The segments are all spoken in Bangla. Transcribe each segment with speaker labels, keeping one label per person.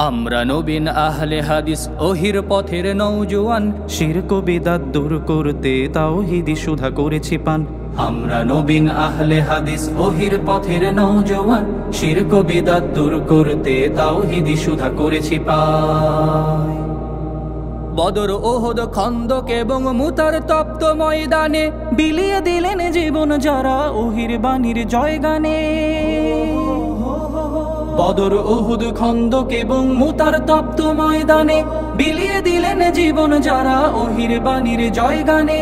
Speaker 1: আমরা নবীন আহলে হাদিস ওহির পথের নওজোয়ান,
Speaker 2: শিরক বিদআত দূর করতে তাওহীদি সুধা করেছি পান।
Speaker 1: আমরা নবীন আহলে হাদিস ওহির পথের নওজোয়ান, শিরক বিদআত দূর করতে তাওহীদি সুধা করেছি পান। বদর, ওহদ, খন্দক এবং মুতার তপ্ত ময়দানে
Speaker 2: বিলিয়ে দিলেন জীবন যারা ওহির বাণীর জয়গানে।
Speaker 1: বদর, ওহুদ, খন্দক এবং মুতার তপ্ত ময়দানে বিলিয়ে দিলেন জীবন যারা ওহির বাণীর জয়গানে।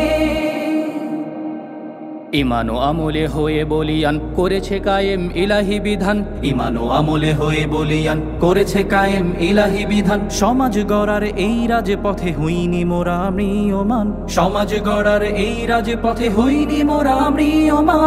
Speaker 1: ঈমান ও আমলে হয়ে বলিয়ান করেছে কায়েম ইলাহি বিধান, ঈমান ও আমলে হয়ে বলিয়ান করেছে কায়েম ইলাহি বিধান।
Speaker 2: সমাজ গড়ার এই রাজপথে হইনি মোরা ম্রিয়মান,
Speaker 1: সমাজ গড়ার এই রাজপথে হইনি মোরা ম্রিয়মান।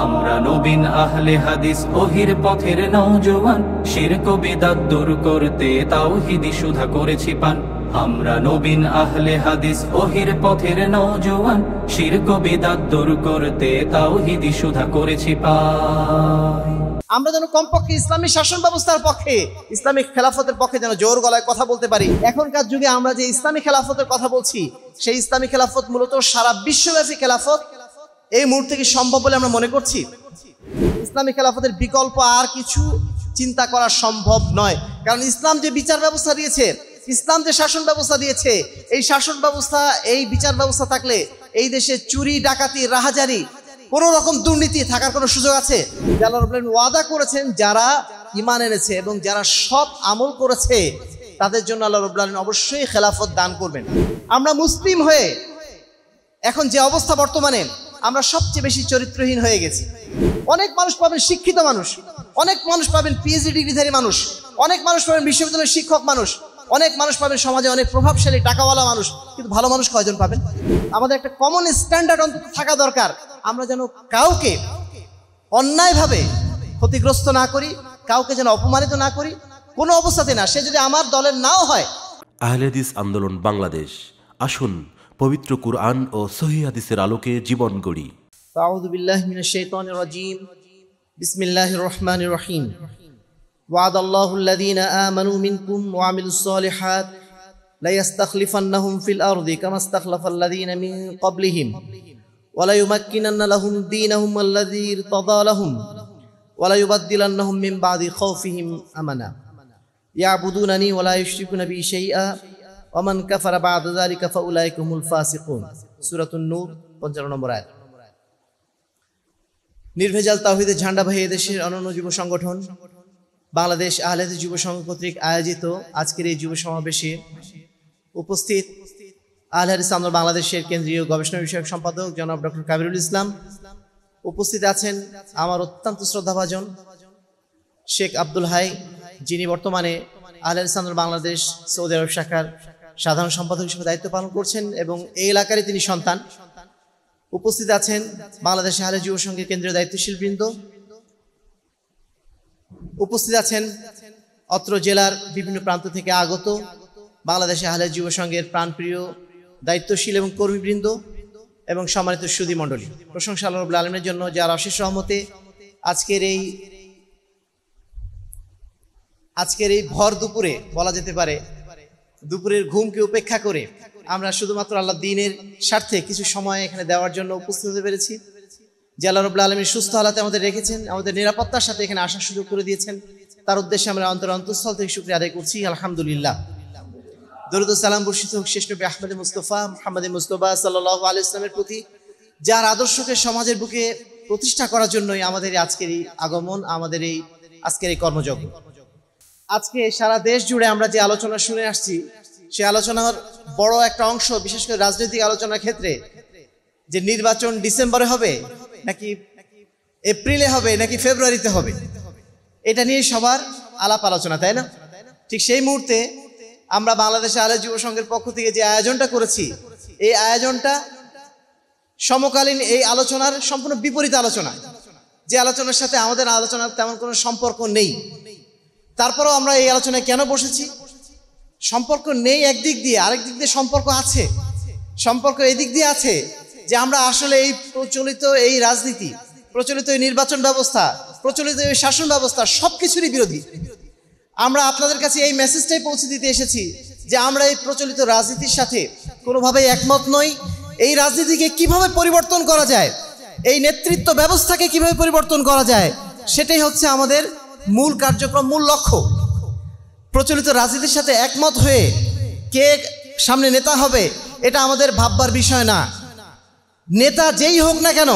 Speaker 1: আমরা নবীন আহলে হাদিস ওহির পথের নওজোয়ান, শিরক বিদআত দূর করতে তাওহীদি সুধা করেছি পান। আমরা নবীন আহলে হাদিস ওহির পথের নওজোয়ান, শিরক বিদআত দূর করতে তাওহীদি সুধা করেছি পান।
Speaker 3: আমরা যেন কমপক্ষে ইসলামী শাসন ব্যবস্থার পক্ষে, ইসলামিক খেলাফতের পক্ষে যেন জোর গলায় কথা বলতে পারি। এখনকার যুগে আমরা যে ইসলামী খেলাফতের কথা বলছি, সেই ইসলামী খেলাফত মূলত সারা বিশ্বব্যাপী খেলাফত। এই মুহূর্তে কি সম্ভব বলে আমরা মনে করছি? ইসলামী খেলাফতের বিকল্প আর কিছু চিন্তা করা সম্ভব নয়। কারণ ইসলাম যে বিচার ব্যবস্থা দিয়েছে, ইসলাম যে শাসন ব্যবস্থা দিয়েছে, এই শাসন ব্যবস্থা, এই বিচার ব্যবস্থা থাকলে এই দেশে চুরি, ডাকাতি, রাহাজারি, কোনো রকম দুর্নীতি থাকার কোনো সুযোগ আছে? আল্লাহ রাব্বুল আলামিন ওয়াদা করেছেন যারা ঈমান এনেছে এবং যারা সৎ আমল করেছে তাদের জন্য আল্লাহ রাব্বুল আলামিন অবশ্যই খেলাফত দান করবেন। আমরা মুসলিম হয়ে এখন যে অবস্থা বর্তমানে, আমরা সবচেয়ে বেশি চরিত্রহীন হয়ে গেছি। অনেক মানুষ পাবেন শিক্ষিত মানুষ, অনেক মানুষ পাবেন পিএইচডি ডিগ্রিধারী মানুষ, অনেক মানুষ পাবেন বিশ্ববিদ্যালয়ের শিক্ষক মানুষ, অনেক মানুষ পাবেন সমাজে অনেক প্রভাবশালী টাকাওয়ালা মানুষ, কিন্তু ভালো মানুষ কয়জন পাবেন? আমাদের একটা কমন স্ট্যান্ডার্ড অন্তত থাকা দরকার। আমরা যেন কাউকে অন্যায়ভাবে ক্ষতিগ্রস্ত না করি, কাউকে যেন অপমানিত না করি, কোনো অবস্থাতে না, সে যদি আমার দলের নাও হয়।
Speaker 4: আহলে হাদিস আন্দোলন বাংলাদেশ, আসুন পবিত্র কুরআন ও সহিহ হাদিসের আলোকে জীবন গড়ি।
Speaker 3: আউযু বিল্লাহি মিনাশ শাইতানির রাজীম। বিসমিল্লাহির রহমানির রহিম। ওয়াদাল্লাহুল্লাযীনা আমানু মিনকুম ওয়া আমিলুস সালিহাত লা ইস্তাখলিফান্নাহুম ফিল আরদি কামা ইস্তাখলাফাল্লাযীনা মিন ক্বাবলিহিম ওয়া লা ইউমাক্কিনান্না লাহুম দীনাহুম আল্লাযী ইরতাদা লাহুম ওয়া লা ইউবাদদিলান্নাহুম মিন বাদি খাউফিহিম আমানা ইয়াবুদুনানি ওয়া লা ইউশরিকুনা বি শাইআ ওয়া মান কাফারা বা'দা যালিকা ফাউলাইকা হুমুল ফাসিকুন। সূরাতুন নূর 55 নম্বর আয়াত। নির্ভেজাল তাওহীদের ঝান্ডাবাহী দেশের অনন্য যুব সংগঠন বাংলাদেশ আহলে হাদিস যুব সংঘ কর্তৃক আয়োজিত আজকের এই যুব সমাবেশে উপস্থিত আহলে হাদিস আন্দোলন বাংলাদেশের কেন্দ্রীয় গবেষণা বিষয়ক সম্পাদক জনাব ডক্টর কাবিরুল ইসলাম, উপস্থিত আছেন আমার অত্যন্ত শ্রদ্ধাভাজন শেখ আব্দুল হাই, যিনি বর্তমানে আহলে হাদিস আন্দোলন বাংলাদেশ সৌদি আরব শাখার সাধারণ সম্পাদক হিসেবে দায়িত্ব পালন করছেন এবং এই এলাকারই তিনি সন্তান। উপস্থিত আছেন বাংলাদেশ আহলে যুব সংঘের কেন্দ্রীয় দায়িত্বশীল বৃন্দ, উপস্থিত আছেন অত্র জেলার বিভিন্ন প্রান্ত থেকে আগত বাংলাদেশ আহলে যুব সংঘের প্রাণপ্রিয় দায়িত্বশীল এবং কর্মীবৃন্দ এবং সম্মানিত সুধী মণ্ডলী। প্রশংসা আল্লাহ রাব্বুল আলামিনের জন্য, যার অশেষ রহমতে আজকের এই ভর দুপুরে, বলা যেতে পারে দুপুরের ঘুমকে উপেক্ষা করে আমরা শুধুমাত্র আল্লাহ দ্বীনের স্বার্থে কিছু সময় এখানে দেওয়ার জন্য উপস্থিত হতে পেরেছি। যে আল্লাহ রাব্বুল আলামিন সুস্থ হালাতে আমাদের রেখেছেন, আমাদের নিরাপত্তার সাথে এখানে আসার সুযোগ করে দিয়েছেন, তার উদ্দেশ্যে আমরা অন্তঃস্থল থেকে শুকরিয়া আদায় করছি, আলহামদুলিল্লাহ। দরুদ ও সালাম বর্ষিত হোক শেষ নবী আহমদ মুস্তাফা মুহাম্মদ মুস্তাফা সাল্লাল্লাহু আলাইহি ওয়াসাল্লামের প্রতি, যার আদর্শকে সমাজের বুকে প্রতিষ্ঠা করার জন্যই আমাদের আজকের এই আগমন, আমাদের এই আজকের এই কর্মযজ্ঞ। আজকে সারা দেশ জুড়ে আমরা যে আলোচনা শুনে আসছি, সেই আলোচনার বড় একটা অংশ, বিশেষ করে রাজনৈতিক আলোচনার ক্ষেত্রে, যে নির্বাচন ডিসেম্বরে হবে নাকি এপ্রিলে হবে নাকি ফেব্রুয়ারিতে হবে, এটা নিয়ে সবার আলাপ আলোচনা, তাই না? ঠিক সেই মুহূর্তে আমরা বাংলাদেশ আহলে যুব সংঘের পক্ষ থেকে যে আয়োজনটা করেছি, এই আয়োজনটা সমকালীন এই আলোচনার সম্পূর্ণ বিপরীত আলোচনা, যে আলোচনার সাথে আমাদের আলোচনার তেমন কোনো সম্পর্ক নেই। তারপরেও আমরা এই আলোচনায় কেন বসেছি? সম্পর্ক নেই একদিক দিয়ে, আরেক দিক দিয়ে সম্পর্ক আছে। সম্পর্ক এই দিক দিয়ে আছে যে আমরা আসলে এই প্রচলিত এই রাজনীতি, প্রচলিত এই নির্বাচন ব্যবস্থা, প্রচলিত এই শাসন ব্যবস্থা সবকিছুরই বিরোধী। আমরা আপনাদের কাছে এই মেসেজটাই পৌঁছে দিতে এসেছি যে আমরা এই প্রচলিত রাজনীতির সাথে কোনোভাবেই একমত নই। এই রাজনীতিকে কিভাবে পরিবর্তন করা যায়, এই নেতৃত্ব ব্যবস্থাকে কিভাবে পরিবর্তন করা যায়, সেটাই হচ্ছে আমাদের মূল কার্যক্রম, মূল লক্ষ্য। প্রচলিত রাজনীতির সাথে একমত হয়ে কে সামনে নেতা হবে এটা আমাদের ভাববার বিষয় না। নেতা যেই হোক না কেন,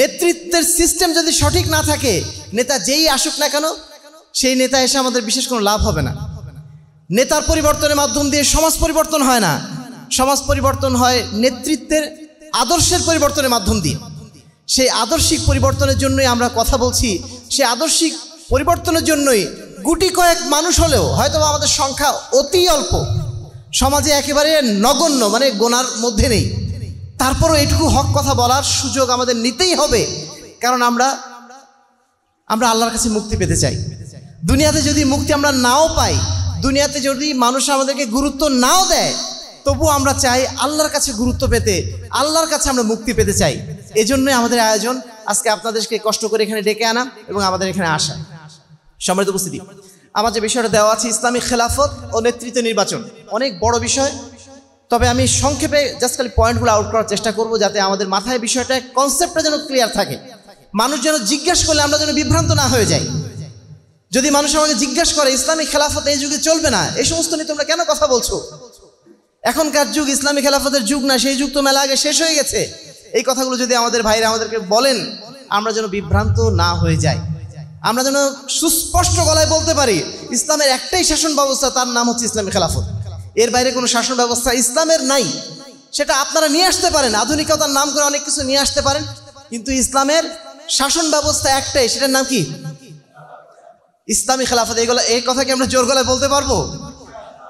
Speaker 3: নেতৃত্বের সিস্টেম যদি সঠিক না থাকে, নেতা যেই আসুক না কেন, সেই নেতা এসে আমাদের বিশেষ কোনো লাভ হবে না। নেতার পরিবর্তনের মাধ্যম দিয়ে সমাজ পরিবর্তন হয় না, সমাজ পরিবর্তন হয় নেতৃত্বের আদর্শের পরিবর্তনের মাধ্যম দিয়ে। সেই আদর্শিক পরিবর্তনের জন্যই আমরা কথা বলছি। সেই আদর্শিক পরিবর্তনের জন্যই গুটি কয়েক মানুষ হলেও, হয়তো আমাদের সংখ্যা অতি অল্প, সমাজে একেবারে নগণ্য, মানে গোনার মধ্যে নেই, তারপরও এটুকু হক কথা বলার সুযোগ আমাদের নিতেই হবে। কারণ আমরা আল্লাহর কাছে মুক্তি পেতে চাই। দুনিয়াতে যদি মুক্তি আমরা নাও পাই, দুনিয়াতে যদি মানুষ আমাদেরকে গুরুত্ব নাও দেয়, তবু আমরা চাই আল্লাহর কাছে গুরুত্ব পেতে, আল্লাহর কাছে আমরা মুক্তি পেতে চাই। এজন্যই আমাদের আয়োজন, আজকে আপনাদেরকে কষ্ট করে এখানে ডেকে আনা এবং আমাদের এখানে আসা। সম্মানিত উপস্থিতি, আমার যে বিষয়টা দেওয়া আছে ইসলামিক খেলাফত ও নেতৃত্ব নির্বাচন, অনেক বড় বিষয়। তবে আমি সংক্ষেপে জাস্ট খালি পয়েন্টগুলো আউট করার চেষ্টা করব, যাতে আমাদের মাথায় বিষয়টা, কনসেপ্টটা যেন ক্লিয়ার থাকে। মানুষ যেন জিজ্ঞেস করলে আমরা যেন বিভ্রান্ত না হয়ে যাই। যদি মানুষ আমাকে জিজ্ঞেস করে ইসলামিক খেলাফত এই যুগে চলবে না, এই সমস্ত নিয়ে তোমরা কেন কথা বলছো, এখনকার যুগ ইসলামিক খেলাফতের যুগ না, সেই যুগ তো মেলা আগে শেষ হয়ে গেছে, এই কথাগুলো যদি আমাদের ভাইরা আমাদেরকে বলেন, আমরা যেন বিভ্রান্ত না হয়ে যাই। আমরা যেন সুস্পষ্ট গলায় বলতে পারি ইসলামের একটাই শাসন ব্যবস্থা, তার নাম হচ্ছে ইসলামিক খেলাফত। এর বাইরে কোনো শাসন ব্যবস্থা ইসলামের নাই। সেটা আপনারা নিয়ে আসতে পারেন, আধুনিকতার নাম করে অনেক কিছু নিয়ে আসতে পারেন, কিন্তু ইসলামের শাসন ব্যবস্থা একটাই, সেটার নাম কি? ইসলামী খেলাফত। এই কথা কি আমরা জোর গলায় বলতে পারবো?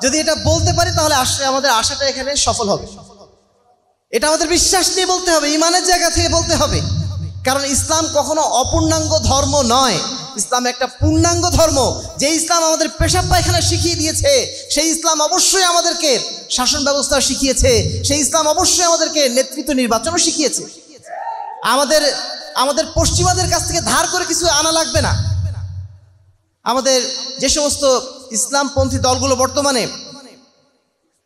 Speaker 3: যদি এটা বলতে পারি তাহলে আমাদের আশাটা এখানে সফল হবে। এটা আমাদের বিশ্বাস নিয়ে বলতে হবে, ইমানের জায়গা থেকে বলতে হবে। কারণ ইসলাম কখনো অপূর্ণাঙ্গ ধর্ম নয়, ইসলাম একটা পূর্ণাঙ্গ ধর্ম। যে ইসলাম আমাদের পেশাব পায়খানা শিখিয়ে দিয়েছে, সেই ইসলাম অবশ্যই আমাদেরকে শাসন ব্যবস্থা শিখিয়েছে, সেই ইসলাম অবশ্যই আমাদেরকে নেতৃত্ব নির্বাচনও শিখিয়েছে। আমাদের পশ্চিমাদের কাছ থেকে ধার করে কিছু আনা লাগবে না। আমাদের যে সমস্ত ইসলামপন্থী দলগুলো বর্তমানে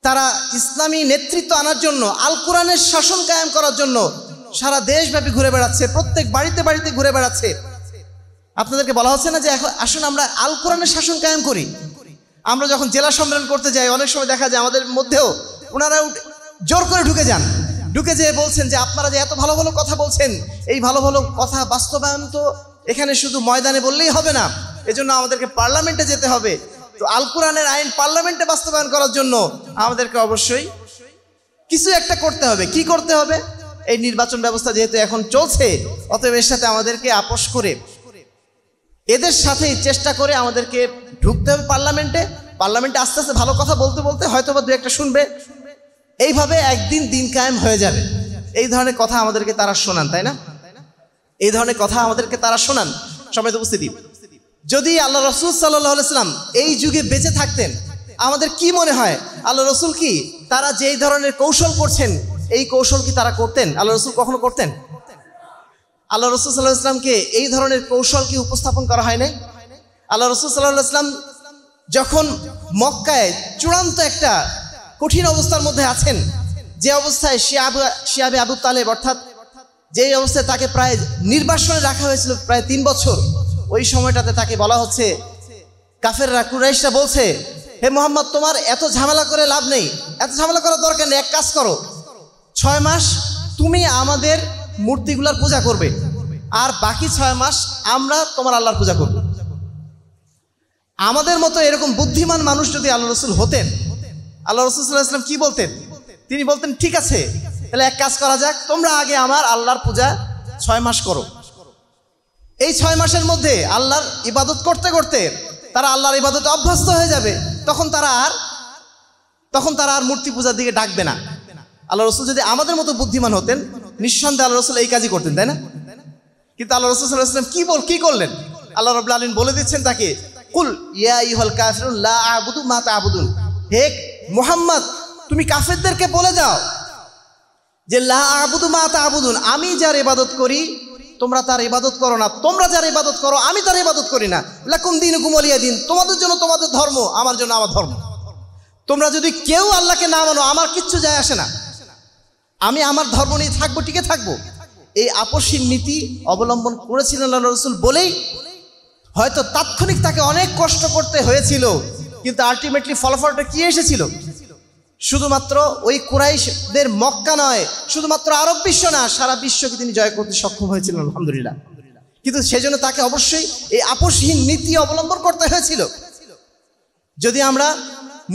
Speaker 3: তারা ইসলামী নেতৃত্ব আনার জন্য, আল কোরআনের শাসন কায়েম করার জন্য সারা দেশব্যাপী ঘুরে বেড়াচ্ছে, প্রত্যেক বাড়িতে বাড়িতে ঘুরে বেড়াচ্ছে। আপনাদেরকে বলা হচ্ছে না যে এখন আসুন আমরা আল কোরআনের শাসন কায়েম করি। আমরা যখন জেলা সম্মেলন করতে যাই, অনেক সময় দেখা যায় আমাদের মধ্যেও ওনারা জোর করে ঢুকে যান, ঢুকে যেয়ে বলছেন যে আপনারা যে এত ভালো ভালো কথা বলছেন, এই ভালো ভালো কথা বাস্তবায়ন তো এখানে শুধু ময়দানে বললেই হবে না, এজন্য আমাদেরকে পার্লামেন্টে যেতে হবে। তো আল কোরআনের আইন পার্লামেন্টে বাস্তবায়ন করার জন্য আমাদেরকে অবশ্যই কিছু একটা করতে হবে। কি করতে হবে? এই নির্বাচন ব্যবস্থা যেহেতু এখন চলছে, অতএব এর সাথে আমাদেরকে আপোষ করে, এদের সাথেই চেষ্টা করে আমাদেরকে ঢুকতে হবে পার্লামেন্টে। পার্লামেন্টে আস্তে আস্তে ভালো কথা বলতে বলতে হয়তো বা দু একটা শুনবে, এইভাবে একদিন দিন কায়েম হয়ে যাবে। এই ধরনের কথা আমাদেরকে তারা শোনান, তাই না? এই ধরনের কথা আমাদেরকে তারা শোনান। সম্মানিত উপস্থিতি, যদি আল্লাহ রসুল সাল্লাল্লাহু আলাইহি ওয়াসাল্লাম এই যুগে বেঁচে থাকতেন, আমাদের কি মনে হয় আল্লাহ রসুল কি তারা যেই ধরনের কৌশল করছেন, এই কৌশল কি তারা করতেন? আল্লাহ রসুল কখনো করতেন? আল্লাহ রসুল সাল্লাল্লাহু আলাইহি ওয়াসাল্লামকে এই ধরনের কৌশল কি উপস্থাপন করা হয় নাই? আল্লাহ রসুল সাল্লাল্লাহু আলাইহি ওয়াসাল্লাম যখন মক্কায় চূড়ান্ত একটা কঠিন অবস্থার মধ্যে আছেন, যে অবস্থায় শিয়াবে আবু তালেব, অর্থাৎ যেই অবস্থায় তাকে প্রায় নির্বাসনে রাখা হয়েছিল প্রায় 3 বছর, ওই সময়টাতে তাকে বলা হচ্ছে, কাফেররা, কুরাইশরা বলছে, হে মুহাম্মদ, তোমার এত ঝামেলা করে লাভ নেই, এত ঝামেলা করার দরকার নেই, এক কাজ করো, 6 মাস তুমি আমাদের মূর্তিগুলার পূজা করবে, আর বাকি 6 মাস আমরা তোমার আল্লাহর পূজা করব। আমাদের মতো এরকম বুদ্ধিমান মানুষ যদি আল্লাহ রসুল হতেন, আল্লাহ রসুল সাল্লাল্লাহু আলাইহি ওয়াসাল্লাম কি বলতেন? তিনি বলতেন, ঠিক আছে, তাহলে এক কাজ করা যাক, তোমরা আগে আমার আল্লাহর পূজা 6 মাস করো। এই 6 মাসের মধ্যে আল্লাহর ইবাদত করতে করতে তারা আল্লাহর ইবাদতে অভ্যস্ত হয়ে যাবে, তখন তারা আর মূর্তি পূজার দিকে ডাকবে না। আল্লাহ রসুল যদি আমাদের মতো বুদ্ধিমান হতেন, নিঃসন্দেহে আল্লাহ রসুল এই কাজই করতেন, তাই না? কিন্তু আল্লাহ রসুল সাল্লাল্লাহু আলাইহি ওয়াসাল্লাম কি করলেন? আল্লাহ রাব্বুল আলামিন বলে দিচ্ছেন তাকে, কুল ইয়া আইয়ুহাল কাফিরুন লা আ'বুদু মা তা'বুদুন, হে মুহাম্মদ, তুমি কাফেরদেরকে বলে দাও যে লা আ'বুদু মা তা'বুদুন, আমি যার ইবাদত করি তোমরা তার ইবাদত করো না, তোমরা যার ইবাদত করো আমি তার ইবাদত করি না, লাকুম দীনুকুম ওয়ালিয়া দিন, তোমাদের জন্য তোমাদের ধর্ম, আমার জন্য আমার ধর্ম। তোমরা যদি কেউ আল্লাহকে না মানো আমার কিচ্ছু যায় আসে না, আমি আমার ধর্ম নিয়ে থাকবো, টিকে থাকবো। এই আপসহীন নীতি অবলম্বন করেছিলেন আল্লাহ রাসূল বলেই হয়তো তাৎক্ষণিক তাকে অনেক কষ্ট করতে হয়েছিল, কিন্তু আলটিমেটলি ফলাফলটা কি এসেছিল? শুধুমাত্র ওই কুরাইশদের মক্কা নয়, শুধুমাত্র আরব বিশ্ব না, সারা বিশ্বকে তিনি জয় করতে সক্ষম হয়েছিলেন, আলহামদুলিল্লাহ। কিন্তু সেজন্য তাকে অবশ্যই এই আপসহীন নীতি অবলম্বন করতে হয়েছিল। যদি আমরা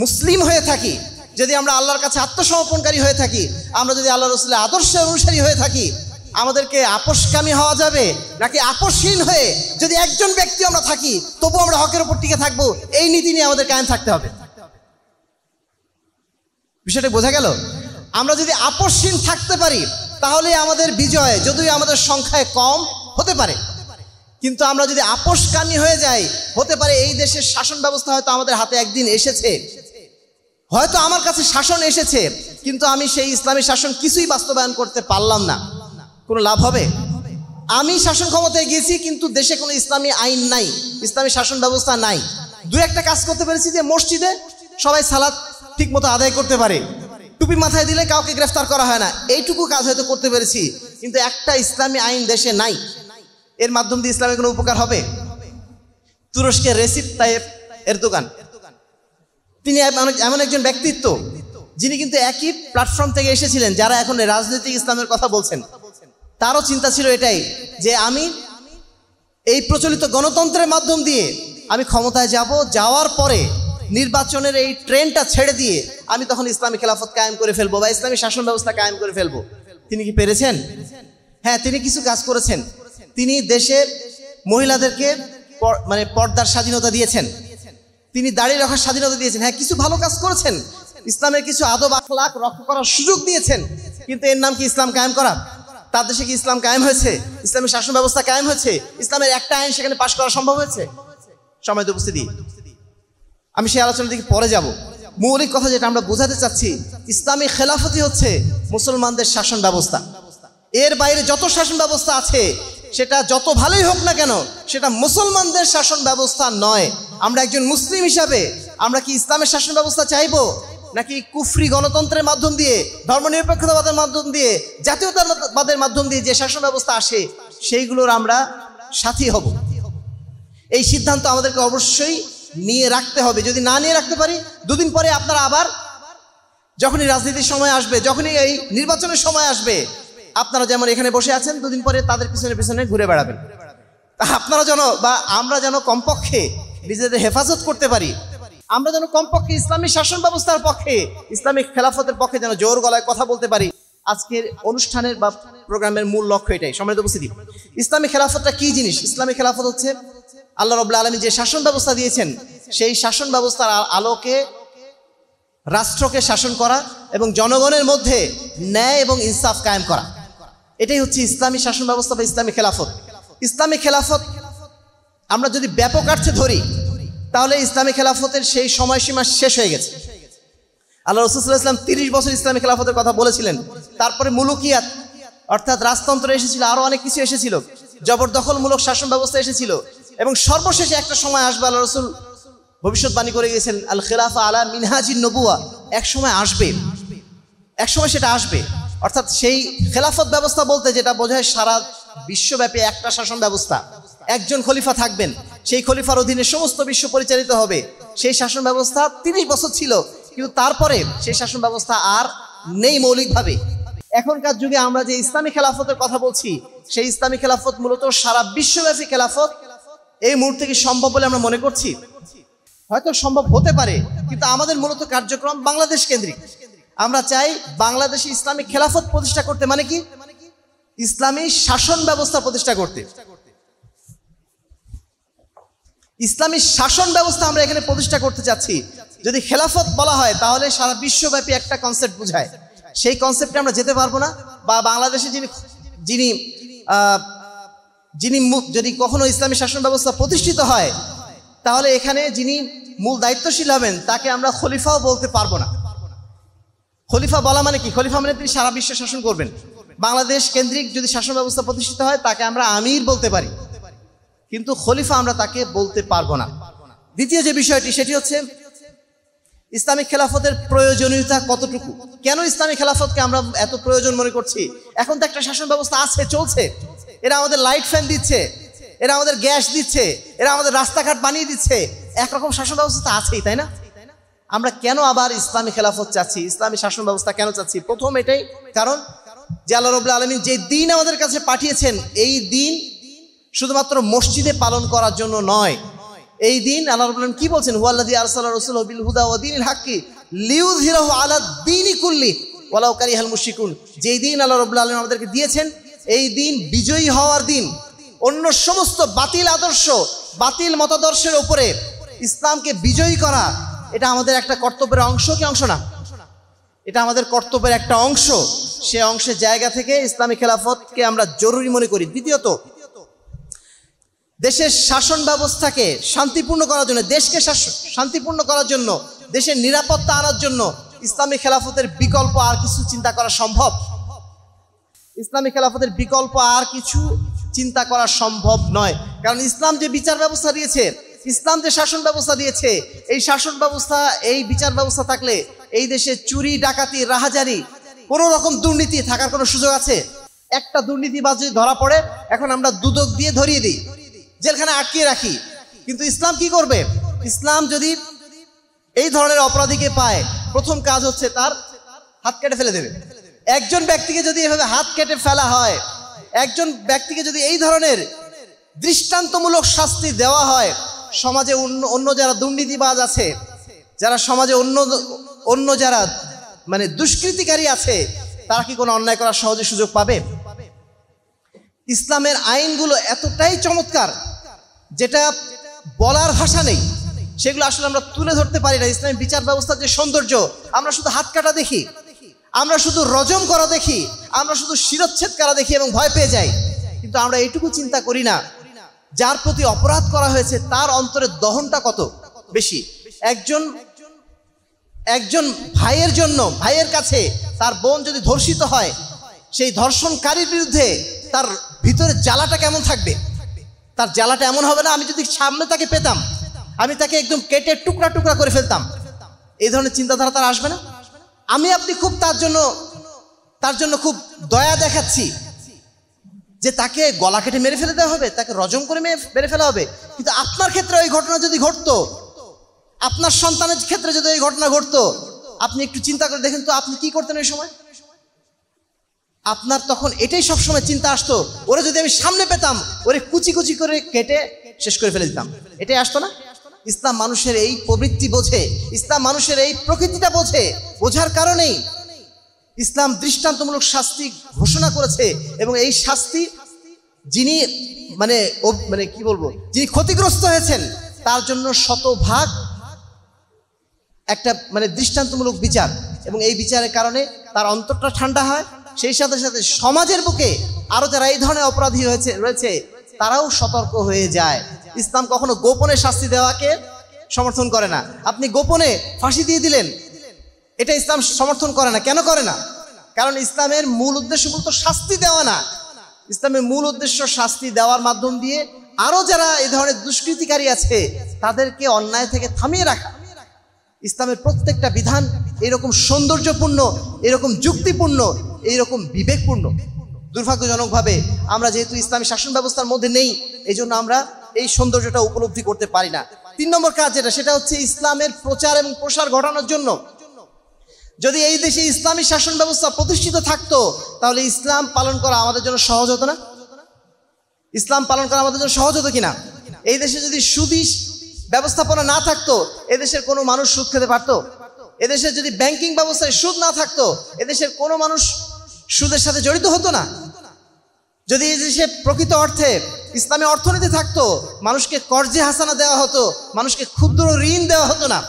Speaker 3: মুসলিম হয়ে থাকি, যদি আমরা আল্লাহর কাছে আত্মসমর্পণকারী হয়ে থাকি, আমরা যদি আল্লাহ রাসূলের আদর্শের অনুসারী হয়ে থাকি, আমাদেরকে আপোষকামী হওয়া যাবে নাকি আপোষহীন হয়ে যদি একজন ব্যক্তি আমরা থাকি তবু আমরা হকের উপর টিকে থাকবো, এই নীতি নিয়ে আমাদের কায়েম থাকতে হবে। বিষয়টা বোঝা গেল? আমরা যদি আপোষহীন থাকতে পারি তাহলে আমাদের বিজয় যদিও আমাদের সংখ্যায় কম হতে পারে, কিন্তু আমরা যদি আপোষকামী হয়ে যাই, হতে পারে এই দেশের শাসন ব্যবস্থা হয়তো আমাদের হাতে একদিন এসেছে, হয়তো আমার কাছে শাসন এসেছে, কিন্তু আমি সেই ইসলামী শাসন কিছুই বাস্তবায়ন করতে পারলাম না, কোনো লাভ হবে? আমি শাসন ক্ষমতায় গিয়েছি কিন্তু দেশে কোনো ইসলামী আইন নাই, ইসলামী শাসন ব্যবস্থা নাই। দু একটা কাজ করতে পেরেছি যে মসজিদে সবাই সালাত ঠিক মতো আদায় করতে পারে, টুপি মাথায় দিলে কাউকে গ্রেফতার করা হয় না, এইটুকু কাজ হয়তো করতে পেরেছি, কিন্তু একটা ইসলামী আইন দেশে নাই। এর মাধ্যম দিয়ে ইসলামের কোনো উপকার হবে? তুরস্কের রেসিপ তাইয়েপ এরদোগান, তিনি এমন একজন ব্যক্তিত্ব যিনি কিন্তু একই প্ল্যাটফর্ম থেকে এসেছিলেন যারা এখন রাজনৈতিক ইসলামের কথা বলছেন। তারও চিন্তা ছিল এটাই যে আমি এই প্রচলিত গণতন্ত্রের মাধ্যম দিয়ে আমি ক্ষমতায় যাব, যাওয়ার পরে নির্বাচনের এই ট্রেনটা ছেড়ে দিয়ে আমি তখন ইসলামী খেলাফত কায়েম করে ফেলবো বা ইসলামী শাসন ব্যবস্থা কায়েম করে ফেলবো। তিনি কি পেরেছেন? হ্যাঁ, তিনি কিছু কাজ করেছেন। তিনি দেশের মহিলাদেরকে মানে পর্দার স্বাধীনতা দিয়েছেন, তিনি দাড়ি রাখার স্বাধীনতা দিয়েছেন, হ্যাঁ কিছু ভালো কাজ করেছেন, ইসলামের কিছু আদব আখলাক রক্ষা করার সুযোগ দিয়েছেন, কিন্তু এর নাম কি ইসলাম কায়েম করা? তার দেশে কি ইসলাম কায়েম হয়েছে? ইসলামের শাসন ব্যবস্থা কায়েম হয়েছে? ইসলামের একটা আইন সেখানে পাশ করা সম্ভব হয়েছে? সময় উপস্থিতি, আমি সেই আলোচনার দিকে পরে যাব। মৌলিক কথা যেটা আমরা বোঝাতে চাচ্ছি, ইসলামী খেলাফতি হচ্ছে মুসলমানদের শাসন ব্যবস্থা। এর বাইরে যত শাসন ব্যবস্থা আছে সেটা যত ভালোই হোক না কেন, সেটা মুসলমানদের শাসন ব্যবস্থা নয়। আমরা একজন মুসলিম হিসাবে আমরা কি ইসলামের শাসন ব্যবস্থা চাইবো, নাকি কুফরি গণতন্ত্রের মাধ্যম দিয়ে, ধর্মনিরপেক্ষতাবাদের মাধ্যম দিয়ে, জাতীয়তাবাদের মাধ্যম দিয়ে যে শাসন ব্যবস্থা আসে সেইগুলোর আমরা সাথী হব? এই সিদ্ধান্ত আমাদেরকে অবশ্যই নিয়ে রাখতে হবে। যদি না নিয়ে রাখতে পারি, দুদিন পরে আপনারা আবার যখনই রাজনীতির সময় আসবে, যখনই এই নির্বাচনের সময় আসবে, আপনারা যেমন এখানে বসে আছেন, দুদিন পরে তাদের পিছনে পিছনে ঘুরে বেড়াবেন। আপনারা যেন বা আমরা যেন কমপক্ষে নিজেদের হেফাজত করতে পারি, আমরা যেন কমপক্ষে ইসলামী শাসন ব্যবস্থার পক্ষে, ইসলামিক খেলাফতের পক্ষে যেন জোর গলায় কথা বলতে পারি। আজকের অনুষ্ঠানের বা প্রোগ্রামের মূল লক্ষ্য এটাই। সম্মানিত উপস্থিতি, ইসলামী খেলাফতটা কি জিনিস? ইসলামী খেলাফত হচ্ছে আল্লাহ রাব্বুল আলামিন যে শাসন ব্যবস্থা দিয়েছেন সেই শাসন ব্যবস্থার আলোকে রাষ্ট্রকে শাসন করা এবং জনগণের মধ্যে ন্যায় এবং ইনসাফ কায়েম করা, এটাই হচ্ছে ইসলামী শাসন ব্যবস্থা বা ইসলামী খেলাফত। ইসলামী খেলাফত আমরা যদি ব্যাপক অর্থে ধরি তাহলে ইসলামী খেলাফতের সেই সময়সীমা শেষ হয়ে গেছে। আল্লাহ রাসূল সাল্লাল্লাহু আলাইহি ওয়াসাল্লাম 30 বছর ইসলামী খেলাফতের কথা বলেছিলেন। তারপরে মুলুকিয়াত অর্থাৎ রাজতন্ত্র এসেছিল, আরো অনেক কিছু এসেছিল, জবরদখলমূলক শাসন ব্যবস্থা এসেছিল, এবং সর্বশেষে একটা সময় আসবে, আল্লাহ রাসূল ভবিষ্যৎবাণী করে গেছেন, আল খেলাফা আলা মিনহাজিন নবুয়া, এক সময় আসবে, এক সময় সেটা আসবে। অর্থাৎ সেই খেলাফত ব্যবস্থা বলতে যেটা বোঝায় সারা বিশ্বব্যাপী একটা শাসন ব্যবস্থা, একজন খলিফা থাকবেন, সেই খলিফার অধীনে সমস্ত বিশ্ব পরিচালিত হবে। সেই শাসন ব্যবস্থা 30 বছর ছিল, কিন্তু তারপরে সেই শাসন ব্যবস্থা আর নেই মৌলিকভাবে। এখনকার যুগে আমরা যে ইসলামী খেলাফতের কথা বলছি, সেই ইসলামী খেলাফত মূলত সারা বিশ্বব্যাপী খেলাফত। এই মুহূর্তে কি সম্ভব বলে আমরা মনে করছি? হয়তো সম্ভব হতে পারে, কিন্তু আমাদের মূলত কার্যক্রম বাংলাদেশ কেন্দ্রিক। আমরা চাই বাংলাদেশে ইসলামিক খেলাফত প্রতিষ্ঠা করতে, মানে কি ইসলামী শাসন ব্যবস্থা প্রতিষ্ঠা করতে। ইসলামী শাসন ব্যবস্থা আমরা এখানে প্রতিষ্ঠা করতে চাচ্ছি। যদি খেলাফত বলা হয় তাহলে সারা বিশ্বব্যাপী একটা কনসেপ্ট বোঝায়, সেই কনসেপ্টে আমরা যেতে পারবো না। বা বাংলাদেশে যিনি যদি কখনো ইসলামী শাসন ব্যবস্থা প্রতিষ্ঠিত হয় তাহলে এখানে যিনি মূল দায়িত্বশীল হবেন তাকে আমরা খলিফাও বলতে পারবো না। খলিফা বলা মানে কি? খলিফা মানে তিনি সারা বিশ্ব শাসন করবেন, বাংলাদেশ কেন্দ্রিক যদি শাসন ব্যবস্থা প্রতিষ্ঠিত হয় তাকে আমরা আমির বলতে পারি, কিন্তু খলিফা আমরা তাকে বলতে পারবো না। দ্বিতীয় যে বিষয়টি সেটি হচ্ছে ইসলামিক খেলাফতের প্রয়োজনীয়তা কতটুকু, কেন ইসলামিক খেলাফতকে আমরা এত প্রয়োজন মনে করছি। এখন তো একটা শাসন ব্যবস্থা আছে, চলছে, এরা আমাদের লাইট ফ্যান দিচ্ছে, এরা আমাদের গ্যাস দিচ্ছে, এরা আমাদের রাস্তাঘাট বানিয়ে দিচ্ছে, একরকম শাসন ব্যবস্থা আছেই, তাই না? আমরা কেন আবার ইসলামী খেলাফত চাচ্ছি, ইসলামী শাসন ব্যবস্থা কেন চাচ্ছি? প্রথম এটাই কারণ যে আল্লাহ রাব্বুল আলামিন যে দিন আমাদের কাছে পাঠিয়েছেন, এই দিন শুধুমাত্র মসজিদে পালন করার জন্য নয়। এই দিন আল্লাহ রাব্বুল আলামিন কি বলছেন, হুয়াল্লাযী আরসালা রাসূলাহু বিল হুদা ওয়া দীনিল হাক্কি লিইয়ুযহিরাহু আলা দ্বীনি কুল্লি ওয়ালাউ কারিহাল মুশরিকুন। যেই দিন আল্লাহ রাব্বুল আলামিন আমাদেরকে দিয়েছেন, এই দিন বিজয়ী হওয়ার দিন। অন্য সমস্ত বাতিল আদর্শ, বাতিল মতাদর্শের উপরে ইসলামকে বিজয়ী করা, এটা আমাদের একটা কর্তব্যের অংশ কি অংশ না? এটা আমাদের কর্তব্যের একটা অংশ। সে অংশের জায়গা থেকে ইসলামী খেলাফতকে আমরা জরুরি মনে করি। দ্বিতীয়ত, দেশের শাসন ব্যবস্থাকে শান্তিপূর্ণ করার জন্য, দেশকে শান্তিপূর্ণ করার জন্য, দেশের নিরাপত্তা আনার জন্য ইসলামী খেলাফতের বিকল্প আর কিছু চিন্তা করা সম্ভব? ইসলামী খেলাফতের বিকল্প আর কিছু চিন্তা করা সম্ভব নয়। কারণ ইসলাম যে বিচার ব্যবস্থা দিয়েছে, ইসলাম যে শাসন ব্যবস্থা দিয়েছে, এই শাসন ব্যবস্থা, এই বিচার ব্যবস্থা থাকলে এই দেশে চুরি, ডাকাতি, রাহাজারি, কোনো রকম দুর্নীতি থাকার কোনো সুযোগ আছে? একটা দুর্নীতিবাজ যদি ধরা পড়ে, এখন আমরা দুদক দিয়ে ধরিয়ে দিই, জেলখানে আটকিয়ে রাখি। কিন্তু ইসলাম কি করবে? ইসলাম যদি এই ধরনের অপরাধীকে পায়, প্রথম কাজ হচ্ছে তার হাত কেটে ফেলে দেবে। একজন ব্যক্তিকে যদি এভাবে হাত কেটে ফেলা হয়, একজন ব্যক্তিকে যদি এই ধরনের দৃষ্টান্তমূলক শাস্তি দেওয়া হয়, সমাজে অন্য যারা দুর্নীতিবাজ আছে, যারা সমাজে অন্য যারা মানে দুষ্কৃতিকারী আছে, তারা কি কোনো অন্যায় করার সহজে সুযোগ পাবে? ইসলামের আইনগুলো এতটাই চমৎকার, যেটা বলার ভাষা নেই, সেগুলো আসলে আমরা তুলে ধরতে পারি না। ইসলামের বিচার ব্যবস্থার যে সৌন্দর্য, আমরা শুধু হাত কাটা দেখি, আমরা শুধু রজম করা দেখি, আমরা শুধু শিরচ্ছেদ করা দেখি এবং ভয় পেয়ে যাই। কিন্তু আমরা এইটুকু চিন্তা করি না, যার প্রতি অপরাধ করা হয়েছে তার অন্তরের দহনটা কত বেশি। একজন ভাইয়ের জন্য, ভাইয়ের কাছে তার বোন যদি ধর্ষিত হয়, সেই ধর্ষণকারীর বিরুদ্ধে তার ভিতরে জ্বালাটা কেমন থাকবে? তার জ্বালাটা এমন হবে না, আমি যদি সামনে তাকে পেতাম, আমি তাকে একদম কেটে টুকরা টুকরা করে ফেলতাম। এই ধরনের চিন্তাধারা তার আসবে না। আমি আপনি খুব তার জন্য খুব দয়া দেখাচ্ছি যে তাকে গলা কেটে মেরে ফেলে দেওয়া হবে, তাকে রজম করে মেরে ফেলা হবে। কিন্তু আপনার ক্ষেত্রে ওই ঘটনা যদি ঘটতো, আপনার সন্তানের ক্ষেত্রে যদি এই ঘটনা ঘটতো, আপনি একটু চিন্তা করে দেখেন তো, আপনি কি করতেন ওই সময়? আপনার তখন এটাই সবসময় চিন্তা আসতো, ওরে যদি আমি সামনে পেতাম, ওরে কুচি কুচি করে কেটে শেষ করে ফেলে দিতাম। এটাই আসতো না? ইসলাম মানুষের এই প্রবৃত্তি বোঝে, ইসলাম মানুষের এই প্রকৃতিটা বোঝে। বোঝার কারণেই ইসলাম দৃষ্টান্তমূলক শাস্তি ঘোষণা করেছে, এবং এই শাস্তি যিনি মানে কি বলবো, যিনি ক্ষতিগ্রস্ত হয়েছেন তার জন্য শতভাগ একটা মানে দৃষ্টান্তমূলক বিচার, এবং এই বিচারের কারণে তার অন্তরটা ঠান্ডা হয়। সেই সাথে সাথে সমাজের বুকে আরো যারা এই ধরনের অপরাধী রয়েছে তারাও সতর্ক হয়ে যায়। ইসলাম কখনো গোপনে শাস্তি দেওয়াকে সমর্থন করে না। আপনি গোপনে ফাঁসি দিয়ে দিলেন, এটা ইসলাম সমর্থন করে না। কেন করে না? কারণ ইসলামের মূল উদ্দেশ্য মূলত শাস্তি দেওয়া না। ইসলামের মূল উদ্দেশ্য শাস্তি দেওয়ার মাধ্যম দিয়ে আরো যারা এই ধরনের দুষ্কৃতিকারী আছে তাদেরকে অন্যায় থেকে থামিয়ে রাখা। ইসলামের প্রত্যেকটা বিধান এরকম সৌন্দর্যপূর্ণ, এরকম যুক্তিপূর্ণ, এইরকম বিবেকপূর্ণ। দুর্ভাগ্যজনকভাবে আমরা যেহেতু ইসলামী শাসন ব্যবস্থার মধ্যে নেই, এই জন্য আমরা এই সৌন্দর্যটা উপলব্ধি করতে পারি না। 3 নম্বর কাজ যেটা, সেটা হচ্ছে ইসলামের প্রচার এবং প্রসার ঘটানোর জন্য। যদি এই দেশে ইসলামী শাসন ব্যবস্থা প্রতিষ্ঠিত থাকতো, তাহলে ইসলাম পালন করা আমাদের জন্য সহজ হতো না? ইসলাম পালন করা আমাদের জন্য সহজ হতো কিনা? এই দেশে যদি সুদী ব্যবস্থাপনা না থাকতো, এদেশের কোনো মানুষ সুদ খেতে পারতো? এদেশে যদি ব্যাংকিং ব্যবস্থায় সুদ না থাকতো, এদেশের কোনো মানুষ সুদের সাথে জড়িত হতো না। যদি এই দেশে প্রকৃত অর্থে ইসলামী অর্থনীতি থাকতো, মানুষকে কর্জে হাসানা দেওয়া হতো, মানুষকে ক্ষুদ্র ঋণ দেওয়া হতো না।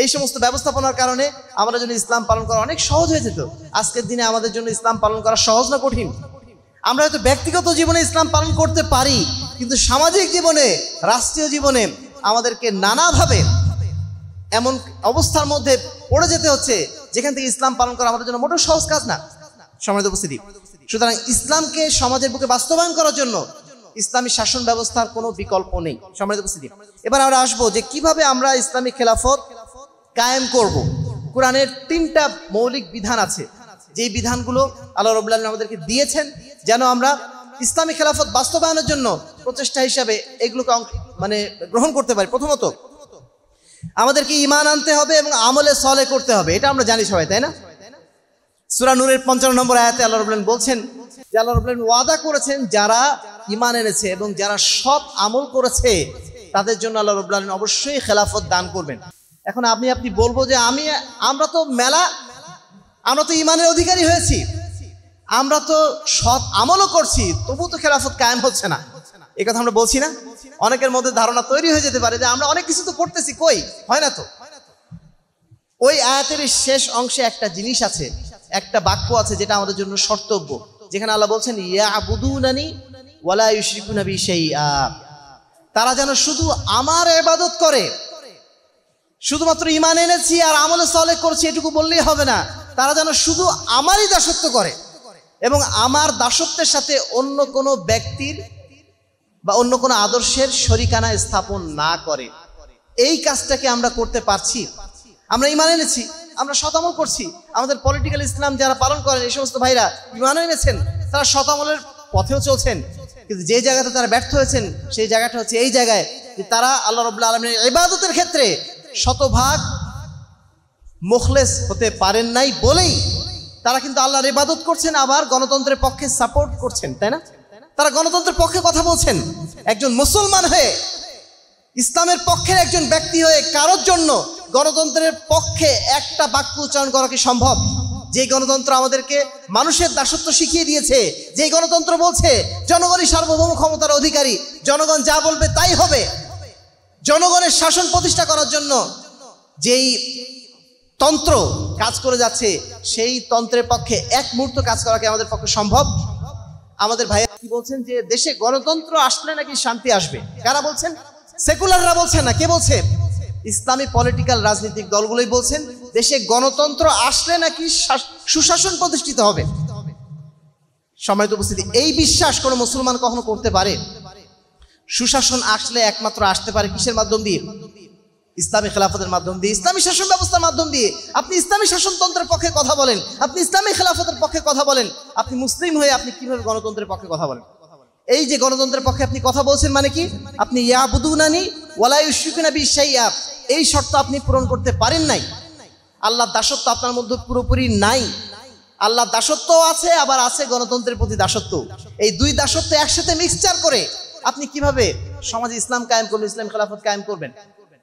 Speaker 3: এই সমস্ত ব্যবস্থাপনার কারণে আমরা যদি ইসলাম পালন করা অনেক সহজ হয়ে যেত। আজকের দিনে আমাদের জন্য ইসলাম পালন করা সহজ না কঠিন? আমরা হয়তো ব্যক্তিগত জীবনে ইসলাম পালন করতে পারি, কিন্তু সামাজিক জীবনে, রাষ্ট্রীয় জীবনে আমাদেরকে নানাভাবে এমন অবস্থার মধ্যে পড়ে যেতে হচ্ছে যেখান থেকে ইসলাম পালন করা আমাদের জন্য মোটেও সহজ কাজ না। সম্মানিত উপস্থিতি, সুতরাং ইসলামকে সমাজের বুকে বাস্তবায়ন করার জন্য ইসলামী শাসন ব্যবস্থার কোনো বিকল্প নেই। সম্মানিত উপস্থিতি, এবার আমরা আসবো যে কিভাবে আমরা ইসলামী খেলাফত কায়েম করব। কোরআনের 3টা মৌলিক বিধান আছে, যেই বিধানগুলো আল্লাহ রাব্বুল আলামিন আমাদেরকে দিয়েছেন যেন আমরা ইসলামী খেলাফত বাস্তবায়নের জন্য প্রচেষ্টা হিসাবে এগুলোকে গ্রহণ করতে পারি। প্রথমত আমাদেরকে ঈমান আনতে হবে এবং আমলে সলে করতে হবে, এটা আমরা জানি সবাই, তাই না? সূরা নূরের 55 নম্বর আয়াতে আল্লাহ রাব্বুল আলামিন বলছেন যে আল্লাহ রাব্বুল আলামিন ওয়াদা করেছেন যারা ঈমান এনেছে এবং যারা সৎ আমল করেছে তাদের জন্য আল্লাহ রাব্বুল আলামিন অবশ্যই খেলাফত দান করবেন। এখন আপনি বলবো যে আমরা তো ঈমানের অধিকারী হয়েছি, আমরা তো সৎ আমলও করছি, তবু তো খেলাফত কায়েম হচ্ছে না, এই কথা আমরা বলছি না? অনেকের মধ্যে ধারণা তৈরি হয়ে যেতে পারে যে আমরা অনেক কিছু তো করতেছি, কই হয় না তো। ওই আয়াতের শেষ অংশে একটা জিনিস আছে, একটা বাক্য আছে যেটা আমাদের জন্য শর্তব্য, যেখানে আল্লাহ বলছেন ইয়াবুদুনানি ওয়ালা ইউশরিকুনা বি শাইআ, তারা যেন শুধু আমার ইবাদত করে। শুধুমাত্র ঈমান এনেছি আর আমলে সালেহ করছি এটুকু বললেই হবে না, তারা যেন শুধু আমারই দাসত্ব করে এবং আমার দাসত্বের সাথে অন্য কোনো ব্যক্তির বা অন্য কোনো আদর্শের শরিকানা স্থাপন না করে। এই কাজটাকে আমরা করতে পারছি? আমরা ঈমান এনেছি, আমরা সৎ আমল করছি, আমাদের পলিটিক্যাল ইসলাম যারা পালন করেন এই সমস্ত ভাইরা ঈমান এনেছেন, তারা সৎ আমলের পথেও চলছেন, কিন্তু যে জায়গাতে তারা ব্যর্থ হয়েছেন সেই জায়গাটা হচ্ছে এই জায়গায় যে তারা আল্লাহ রাব্বুল আলামিনের ইবাদতের ক্ষেত্রে শতভাগ মুখলেস হতে পারেন নাই বলেই তারা কিন্তু আল্লাহর ইবাদত করছেন, আবার গণতন্ত্রের পক্ষে সাপোর্ট করছেন, তাই না? তারা গণতন্ত্রের পক্ষে কথা বলছেন। একজন মুসলমান হয়ে, ইসলামের পক্ষের একজন ব্যক্তি হয়ে কারোর জন্য গণতন্ত্রের পক্ষে একটা বাক্য উচ্চারণ করা কি সম্ভব? যে গণতন্ত্র আমাদেরকে মানুষের দাসত্ব শিখিয়ে দিয়েছে, যে গণতন্ত্র বলছে জনগণই সার্বভৌম ক্ষমতার অধিকারী, জনগণ যা বলবে তাই হবে, জনগণের শাসন প্রতিষ্ঠা করার জন্য যেই তন্ত্র কাজ করে যাচ্ছে সেই তন্ত্রের পক্ষে এক মুহূর্ত কাজ করা কি আমাদের পক্ষে সম্ভব? আমাদের ভাইয়া কি বলছেন যে দেশে গণতন্ত্র আসলে নাকি শান্তি আসবে? কারা বলছেন? সেকুলাররা বলছেন না, কে বলছে? ইসলামী পলিটিক্যাল রাজনৈতিক দলগুলোই বলছেন দেশে গণতন্ত্র আসলে নাকি সুশাসন প্রতিষ্ঠিত হবে। সম্মানিত উপস্থিতি, এই বিশ্বাস কোনো মুসলমান কখনো করতে পারে? সুশাসন আসলে একমাত্র আসতে পারে কিসের মাধ্যম দিয়ে? ইসলামী খেলাফতের মাধ্যম দিয়ে, ইসলামী শাসন ব্যবস্থার মাধ্যম দিয়ে। আপনি ইসলামী শাসনতন্ত্রের পক্ষে কথা বলেন, আপনি ইসলামী খেলাফতের পক্ষে কথা বলেন, আপনি মুসলিম হয়ে আপনি কিভাবে গণতন্ত্রের পক্ষে কথা বলেন? এই যে গণতন্ত্রের পক্ষে আপনি কথা বলছেন মানে কি? আপনি ইয়াবুদুনানি ওয়ালা ইউশরিকুনা বি শাইআ এই শর্ত আপনি পূরণ করতে পারেন নাই। আল্লাহর দাসত্ব আপনার মধ্যে পুরোপুরি নাই। আল্লাহর দাসত্ব আছে, আবার আছে গণতন্ত্রের প্রতি দাসত্ব। এই দুই দাসত্ব একসাথে মিক্সচার করে আপনি কিভাবে সমাজে ইসলাম কায়েম করবেন, ইসলাম খেলাফত কায়েম করবেন?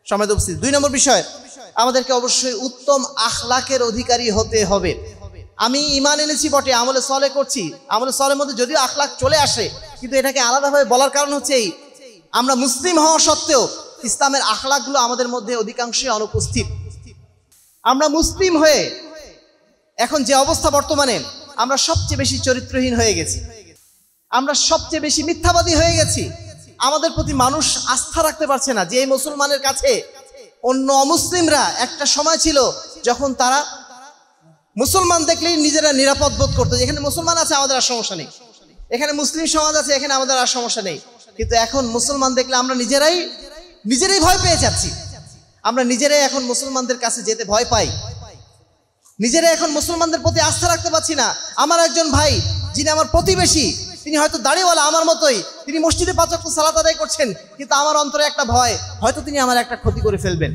Speaker 3: সম্মানিত উপস্থিতি, 2 নম্বর বিষয়, আমাদেরকে অবশ্যই উত্তম আখলাকের অধিকারী হতে হবে। আমি ঈমান এনেছি বটে, আমলে সলে করছি, আমলে সলের মধ্যে যদিও আখলাক চলে আসে, কিন্তু এটাকে আলাদাভাবে বলার কারণ হচ্ছে এই, আমরা মুসলিম হওয়া সত্ত্বেও ইসলামের আখলাকগুলো আমাদের মধ্যে অধিকাংশই অনুপস্থিত। আমরা মুসলিম হয়ে এখন যে অবস্থা বর্তমানে, আমরা সবচেয়ে বেশি চরিত্রহীন হয়ে গেছি, আমরা সবচেয়ে বেশি মিথ্যাবাদী হয়ে গেছি। আমাদের প্রতি মানুষ আস্থা রাখতে পারছে না। যে এই মুসলমানের কাছে অন্য অমুসলিমরা একটা সময় ছিল যখন তারা মুসলমান দেখলেই নিজেরা নিরাপদ বোধ করতো, যেখানে মুসলমান আছে আমাদের আর সমস্যা নেই, এখানে মুসলিম সমাজ আছে এখানে আমাদের আর সমস্যা নেই। কিন্তু এখন মুসলমান দেখলে আমরা নিজেরাই ভয় পেয়ে যাচ্ছি। আমরা নিজেরাই এখন মুসলমানদের কাছে যেতে ভয় পাই, নিজেরাই এখন মুসলমানদের প্রতি আস্থা রাখতে পারছি না। আমার একজন ভাই যিনি আমার প্রতিবেশী, তিনি হয়তো দাড়িওয়ালা আমার মতোই, তিনি মসজিদে 5 ওয়াক্ত সালাত আদায় করছেন, কিন্তু আমার অন্তরে একটা ভয়, হয়তো তিনি আমার একটা ক্ষতি করে ফেলবেন।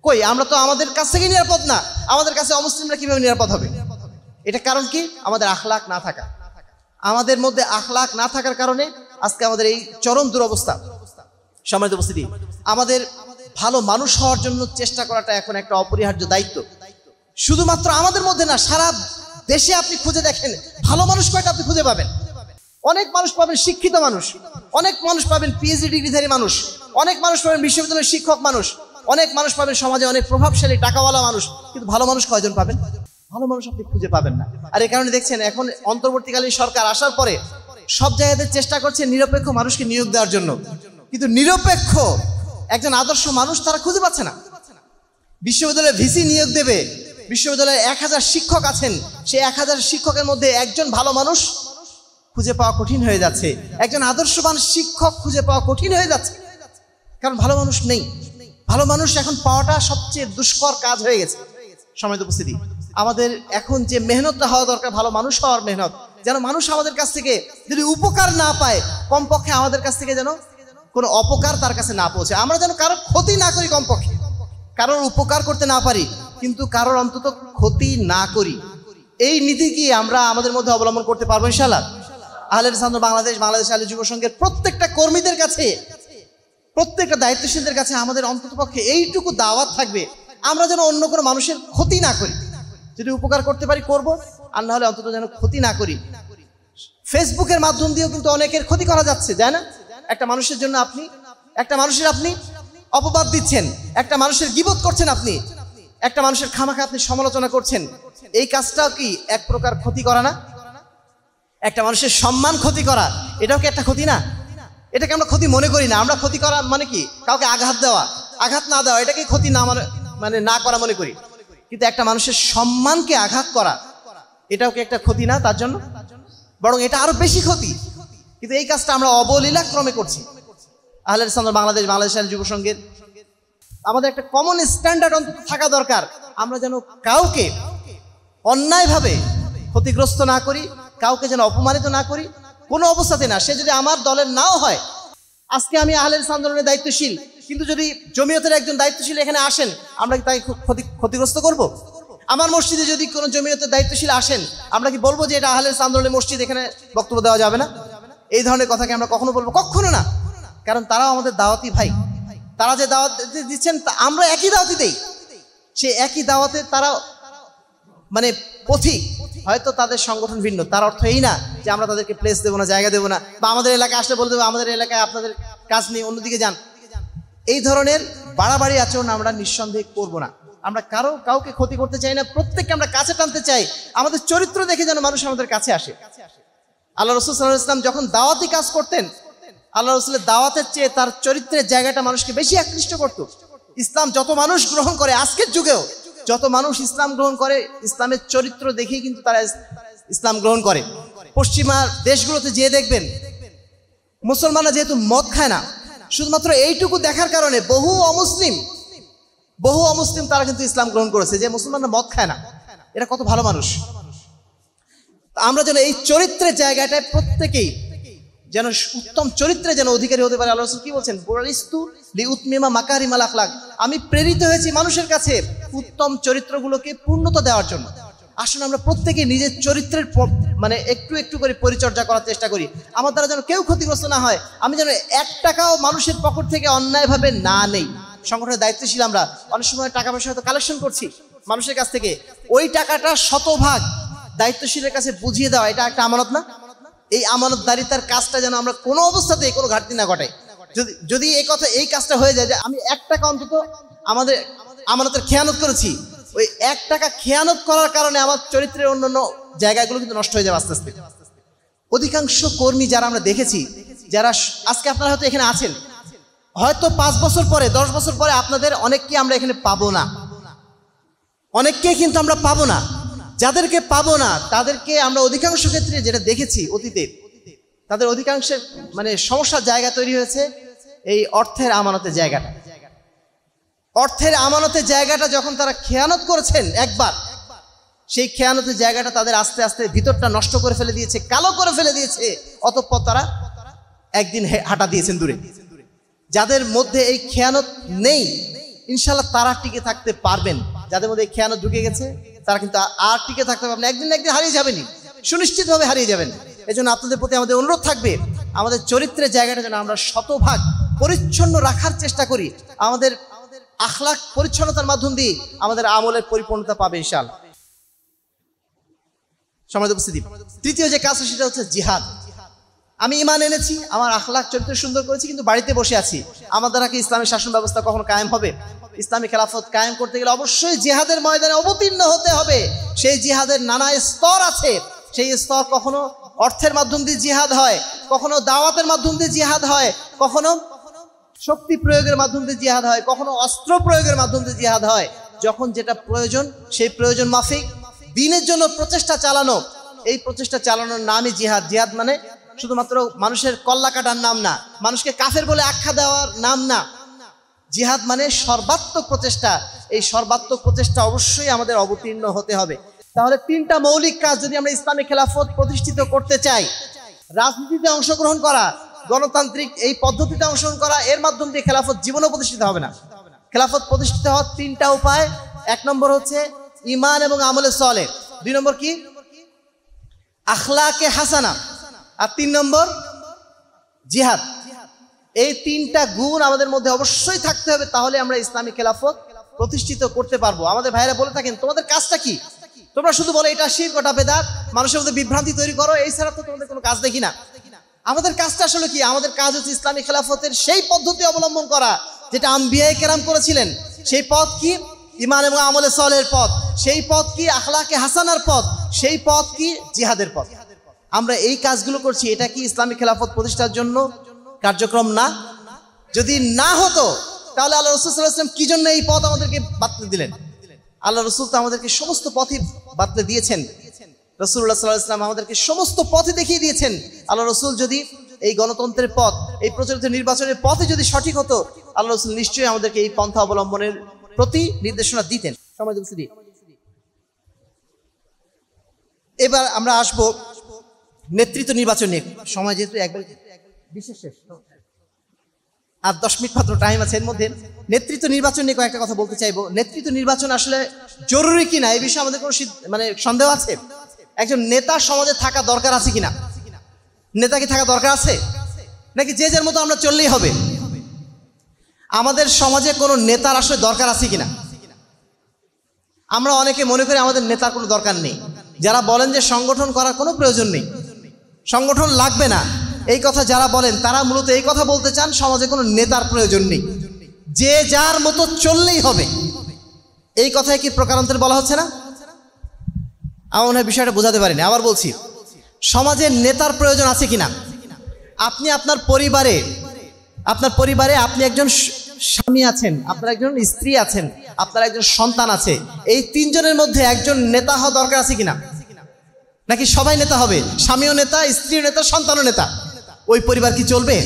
Speaker 3: কই, আমরা তো আমাদের কাছ থেকে নিরাপদ না, আমাদের কাছে অমুসলিমরা কিভাবে নিরাপদ হবে? এটা কারণ কি? আমাদের আখলাক না থাকা। আমাদের মধ্যে আখলাক না থাকার কারণে আজকে আমাদের এই চরম দুরবস্থা। সম্মানিত উপস্থিতি, আমাদের ভালো মানুষ হওয়ার জন্য চেষ্টা করাটা এখন একটা অপরিহার্য দায়িত্ব। শুধুমাত্র আমাদের মধ্যে না, সারা দেশে আপনি খুঁজে দেখেন ভালো মানুষ কয়টা আপনি খুঁজে পাবেন? অনেক মানুষ পাবেন শিক্ষিত মানুষ, অনেক মানুষ পাবেন পিএইচডি ডিগ্রিধারী মানুষ, অনেক মানুষ পাবেন বিশ্ববিদ্যালয়ের শিক্ষক মানুষ, অনেক মানুষ পাবেন সমাজে অনেক প্রভাবশালী টাকাওয়ালা মানুষ, কিন্তু ভালো মানুষ কয়জন পাবেন? ভালো মানুষ আপনি খুঁজে পাবেন না। আর এই কারণে দেখছেন এখন অন্তর্বর্তীকালীন সরকার আসার পরে সব জায়গাতে চেষ্টা করছে নিরপেক্ষ মানুষকে নিয়োগ দেওয়ার জন্য, কিন্তু নিরপেক্ষ একজন আদর্শ মানুষ তারা খুঁজে পাচ্ছে না। বিশ্ববিদ্যালয়ে ভিসি নিয়োগ দেবে, বিশ্ববিদ্যালয়ে 1000 শিক্ষক আছেন, সেই 1000 শিক্ষকের মধ্যে একজন ভালো মানুষ খুঁজে পাওয়া কঠিন হয়ে যাচ্ছে, একজন আদর্শবান শিক্ষক খুঁজে পাওয়া কঠিন হয়ে যাচ্ছে, কারণ ভালো মানুষ নেই। ভালো মানুষ এখন পাওয়াটা সবচেয়ে দুষ্কর কাজ হয়ে গেছে। সম্মানিত উপস্থিতি, আমাদের এখন যে মেহনতটা হওয়া দরকার, ভালো মানুষ হওয়ার মেহনত, যেন মানুষ আমাদের কাছ থেকে যদি উপকার না পায়, কমপক্ষে আমাদের কাছ থেকে যেন কোনো অপকার তার কাছে না পৌঁছে। আমরা যেন কারোর ক্ষতি না করি, কমপক্ষে কারোর উপকার করতে না পারি, কিন্তু কারোর অন্তত ক্ষতি না করি। এই নীতি কি আমরা আমাদের মধ্যে অবলম্বন করতে পারবো ইনশাআল্লাহ? আহলে হাদিস আন্দোলন বাংলাদেশ আহলে যুব সংঘের প্রত্যেকটা কর্মীদের কাছে, প্রত্যেকটা দায়িত্বশীলদের কাছে আমাদের অন্ততপক্ষে এইটুকু দাওয়াত থাকবে, আমরা যেন অন্য কোনো মানুষের ক্ষতি না করি। যদি উপকার করতে পারি করব, আর না হলে অন্তত যেন ক্ষতি না করি। ফেসবুকের মাধ্যম দিয়েও কিন্তু অনেকের ক্ষতি করা যাচ্ছে, তাই না? একটা মানুষের জন্য আপনি অপবাদ দিচ্ছেন, একটা মানুষের গীবত করছেন, আপনি একটা মানুষের খামাখা আপনি সমালোচনা করছেন। এই কাজটাও কি এক প্রকার ক্ষতি করা না? একটা মানুষের সম্মান ক্ষতি করা, এটাও কি একটা ক্ষতি না? এটাকে আমরা ক্ষতি মনে করি না। আমরা ক্ষতি করা মানে কি, কাউকে আঘাত না দেওয়া, এটাকে ক্ষতি না মানে না করা মনে করি। কিন্তু একটা মানুষের সম্মানকে আঘাত করা, এটাও কি একটা ক্ষতি না তার জন্য? বরং এটা আরো বেশি ক্ষতি। কিন্তু এই কাজটা আমরা অবলীলা ক্রমে করছি। আহলে হাদিস আন্দোলন বাংলাদেশ আহলে যুব সংঘের আমাদের একটা কমন স্ট্যান্ডার্ড অন্তত থাকা দরকার। আমরা যেন কাউকে অন্যায়ভাবে ক্ষতিগ্রস্ত না করি, কাউকে যেন অপমানিত না করি, কোনো অবস্থাতে না। সে যদি আমার দলের নাও হয়, আজকে আমি আহলে হাদিস আন্দোলনের দায়িত্বশীল, কিন্তু যদি জমিয়তের একজন দায়িত্বশীল এখানে আসেন, আমরা কি তাকে ক্ষতিগ্রস্ত করব? আমার মসজিদে যদি কোনো জমিয়তের দায়িত্বশীল আসেন, আমরা কি বলবো যে এটা আহলে হাদিস আন্দোলনের মসজিদ, এখানে বক্তব্য দেওয়া যাবে না? এই ধরনের কথাকে আমরা কখনো বলবো? কখনো না। কারণ তারাও আমাদের দাওয়াতি ভাই, তারা যে দাওয়াত দিচ্ছেন আমরা একই দাওয়াতি দেই। সে একই দাওয়াতে তারা মানে পথিক, হয়তো তাদের সংগঠন ভিন্ন, তার অর্থ এই না যে আমরা তাদেরকে প্লেস দেবো না, জায়গা দেবো না, বা আমাদের এলাকায় আসলে বলে দেবো আমাদের এলাকায় আপনাদের কাজ নেই, অন্যদিকে যান। এই ধরনের বাড়াবাড়ি আচরণ আমরা নিঃসন্দেহে করবো না। আমরা কাউকে ক্ষতি করতে চাই না, প্রত্যেককে আমরা কাছে টানতে চাই। আমাদের চরিত্র দেখে যেন মানুষ আমাদের কাছে আসে। আল্লাহ রাসূল সাল্লাল্লাহু আলাইহি ওয়াসাল্লাম যখন দাওয়াতি কাজ করতেন, আল্লাহ রাসূলের দাওয়াতের চেয়ে তার চরিত্রের জায়গাটা মানুষকে বেশি আকৃষ্ট করত। ইসলাম যত মানুষ গ্রহণ করে, আজকের যুগেও যত মানুষ ইসলাম গ্রহণ করে, ইসলামের চরিত্র দেখেই কিন্তু তারা ইসলাম গ্রহণ করে। পশ্চিমা দেশগুলোতে যেয়ে দেখবেন, মুসলমানরা যেহেতু মদ খায় না, শুধুমাত্র এইটুকু দেখার কারণে বহু অমুসলিম তারা কিন্তু ইসলাম গ্রহণ করেছে, যে মুসলমানরা মদ খায় না, এরা কত ভালো মানুষ। আমরা যেন এই চরিত্রের জায়গাটায় প্রত্যেকেই যেন উত্তম চরিত্রে যেন অধিকারী হতে পারে। আল্লাহ রাসূল কি বলছেন? বুরাইস্তু লিউতমিমা মাকারিমাল আখলাক, আমি প্রেরিত হয়েছি মানুষের কাছে উত্তম চরিত্রগুলোকে পূর্ণতা দেওয়ার জন্য। আসলে আমরা প্রত্যেকেই নিজের চরিত্রের মানে একটু একটু করে পরিচর্যা করার চেষ্টা করি। আমার দ্বারা যেন কেউ ক্ষতিগ্রস্ত না হয়, আমি যেন 1 টাকাও মানুষের পকেট থেকে অন্যায়ভাবে না নেই। সংগঠনের দায়িত্বশীল আমরা অনেক সময় টাকা পয়সা হয়তো কালেকশন করছি মানুষের কাছ থেকে, ওই টাকাটা শতভাগ দায়িত্বশীলের কাছে বুঝিয়ে দেওয়া, এটা একটা আমানত না? এই আমানতদারিতার কাজটা যেন আমরা কোনো অবস্থাতে কোনো ঘাটতি না ঘটাই। যদি এই কাজটা হয়ে যায় যে আমি 1 টাকা অন্তত আমাদের আমানতের খেয়ানত করেছি, ওই 1 টাকা খেয়ানত করার কারণে আমার চরিত্রের অন্যান্য জায়গাগুলো কিন্তু নষ্ট হয়ে যাবে আস্তে আস্তে। অধিকাংশ কর্মী যারা আমরা দেখেছি, যারা আজকে আপনারা হয়তো এখানে আছেন, হয়তো 5 বছর পরে 10 বছর পরে আপনাদের অনেককে আমরা এখানে পাবো না, অনেককেই কিন্তু আমরা পাবো না। যাদেরকে পাবো না তাদেরকে আমরা অধিকাংশ ক্ষেত্রে যেটা দেখেছি অতীতে, তাদের অধিকাংশের মানে সমস্যার জায়গা তৈরি হয়েছে এই অর্থের আমানতের জায়গাটা। অর্থের আমানতের জায়গাটা যখন তারা খেয়ানত করেছেন একবার, সেই খেয়ানতের জায়গাটা তাদের আস্তে আস্তে ভিতরটা নষ্ট করে ফেলে দিয়েছে, কালো করে ফেলে দিয়েছে। অতঃপর তারা একদিন হাঁটা দিয়েছেন দূরে। যাদের মধ্যে এই খেয়ানত নেই, ইনশাল্লাহ তারা টিকে থাকতে পারবেন। যাদের মধ্যে এই খেয়ানত ঢুকে গেছে, তারা কিন্তু আর টিকে থাকতে পারবেন, একদিন না একদিন হারিয়ে যাবেনি, সুনিশ্চিতভাবে হারিয়ে যাবেন। এই জন্য আপনাদের প্রতি আমাদের অনুরোধ থাকবে, আমাদের চরিত্রের জায়গাটা যেন আমরা শতভাগ পরিচ্ছন্ন রাখার চেষ্টা করি। আমাদের আখলাক পরিচ্ছন্নতার মাধ্যম দিয়ে আমাদের আমলের পরিপূর্ণতা পাবে ইনশাআল্লাহ। সম্মানিত উপস্থিতি, তৃতীয় যে কাজ সেটা হচ্ছে জিহাদ। আমি ঈমান এনেছি, আমার আখলাক চরিত্র সুন্দর করেছি, কিন্তু বাড়িতে বসে আছি। আমার দ্বারা কি ইসলামী শাসন ব্যবস্থা কখনো কায়েম হবে? ইসলামী খেলাফত কায়েম করতে গেলে অবশ্যই জিহাদের ময়দানে অবতীর্ণ হতে হবে। সেই জিহাদের নানা স্তর আছে। সেই স্তর কখনো অর্থের মাধ্যম দিয়ে জিহাদ হয়, কখনো দাওয়াতের মাধ্যম দিয়ে জিহাদ হয়, কখনো শক্তি প্রয়োগের মাধ্যম দিয়ে জিহাদ হয়, কখনো অস্ত্র প্রয়োগের মাধ্যম দিয়ে জিহাদ হয়। যখন যেটা প্রয়োজন, সেই প্রয়োজন মাফিক দ্বীনের জন্য প্রচেষ্টা চালানো, এই প্রচেষ্টা চালানোর নামই জিহাদ। জিহাদ মানে শুধুমাত্র মানুষের কল্লা কাটার নাম না, মানুষকে কাফের বলে আখ্যা দেওয়ার নাম না। জিহাদ মানে সর্বাত্মক প্রচেষ্টা। এই সর্বাত্মক প্রচেষ্টা অবশ্যই আমাদের অবতীর্ণ হতে হবে। তাহলে তিনটা মৌলিক কাজ যদি আমরা ইসলামী খেলাফত প্রতিষ্ঠিত করতে চাই, রাজনীতিতে অংশগ্রহণ করা, গণতান্ত্রিক এই পদ্ধতিতে অংশগ্রহণ করা, এর মাধ্যম দিয়ে খেলাফত জীবনেও প্রতিষ্ঠিত হবে না। খেলাফত প্রতিষ্ঠিত হওয়ার তিনটা উপায়। 1 নম্বর হচ্ছে ঈমান এবং আমলে সালেহ, 2 নম্বর কি আখলাকে হাসানা, আর 3 নম্বর জিহাদ। এই তিনটা গুণ আমাদের মধ্যে অবশ্যই থাকতে হবে, তাহলে আমরা ইসলামী খেলাফত প্রতিষ্ঠিত করতে পারবো। আমাদের ভাইরা বলে থাকেন তোমাদের কাজটা কি, তোমরা শুধু বলো এটা শিরক ওটা বেদাত, মানুষের মধ্যে বিভ্রান্তি তৈরি করো, এই ছাড়া তো তোমাদের কোনো কাজ দেখি না। আমাদের কাজটা আসলে কি? আমাদের কাজ হচ্ছে ইসলামী খেলাফতের সেই পদ্ধতি অবলম্বন করা যেটা আম্বিয়ায়ে কেরাম করেছিলেন। সেই পথ কি? ঈমান এবং আমলে সালেহের পথ। সেই পথ কি? আখলাকে হাসানার পথ। সেই পথ কি? জিহাদের পথ। আমরা এই কাজগুলো করছি, এটা কি ইসলামী খেলাফত প্রতিষ্ঠার জন্য কার্যক্রম না? যদি না হতো তাহলে আল্লাহ রাসূল সাল্লাল্লাহু আলাইহি ওয়াসাল্লাম কি জন্য এই পথ আমাদেরকে বাতলে দিলেন? আল্লাহ রাসূল তো আমাদেরকে সমস্ত পথই বাতলে দিয়েছেন। রাসূলুল্লাহ সাল্লাল্লাহু আলাইহি ওয়াসাল্লাম আমাদেরকে সমস্ত পথই দেখিয়ে দিয়েছেন। আল্লাহ রাসূল যদি এই গণতন্ত্রের পথ, এই প্রচলিত নির্বাচনের পথে যদি সঠিক হতো, আল্লাহ রাসূল নিশ্চয়ই আমাদেরকে এই পন্থা অবলম্বনের প্রতি নির্দেশনা দিতেন। সমাজ উপস্থিতি, এবার আমরা আসবো নেতৃত্ব নির্বাচন নিয়ে। সময় যেহেতু একবার বিশেষ শেষ, আর 10 মিনিট মাত্র টাইম আছে, এর মধ্যে নেতৃত্ব নির্বাচন নিয়ে কয়েকটা কথা বলতে চাইবো। নেতৃত্ব নির্বাচন আসলে জরুরি কিনা এই বিষয়ে আমাদের কোনো সন্দেহ আছে? একজন নেতা সমাজে থাকা দরকার আছে কিনা? নেতা কি থাকা দরকার আছে, নাকি যে যার মতো আমরা চললেই হবে? আমাদের সমাজে কোনো নেতার আসলে দরকার আছে কিনা? আমরা অনেকে মনে করি আমাদের নেতার কোনো দরকার নেই। যারা বলেন যে সংগঠন করার কোনো প্রয়োজন নেই, সংগঠন লাগবে না, এই কথা যারা বলেন তারা মূলত এই কথা বলতে চান সমাজে কোনো নেতার প্রয়োজন নেই, যে যার মতো চললেই হবে। এই কথায় কি প্রকারান্তরে বলা হচ্ছে না? আমার মনে হয় বিষয়টা বোঝাতে পারিনি। আবার বলছি, সমাজে নেতার প্রয়োজন আছে কিনা? আপনি আপনার পরিবারে আপনি একজন স্বামী আছেন, আপনার একজন স্ত্রী আছেন, আপনার একজন সন্তান আছে, এই 3 জনের মধ্যে একজন নেতা হওয়া দরকার আছে কিনা? নাকি সবাই নেতা হবে? স্বামীও নেতা, স্ত্রীও নেতা, সন্তানও নেতা। ওই পরিবার কি চলবে?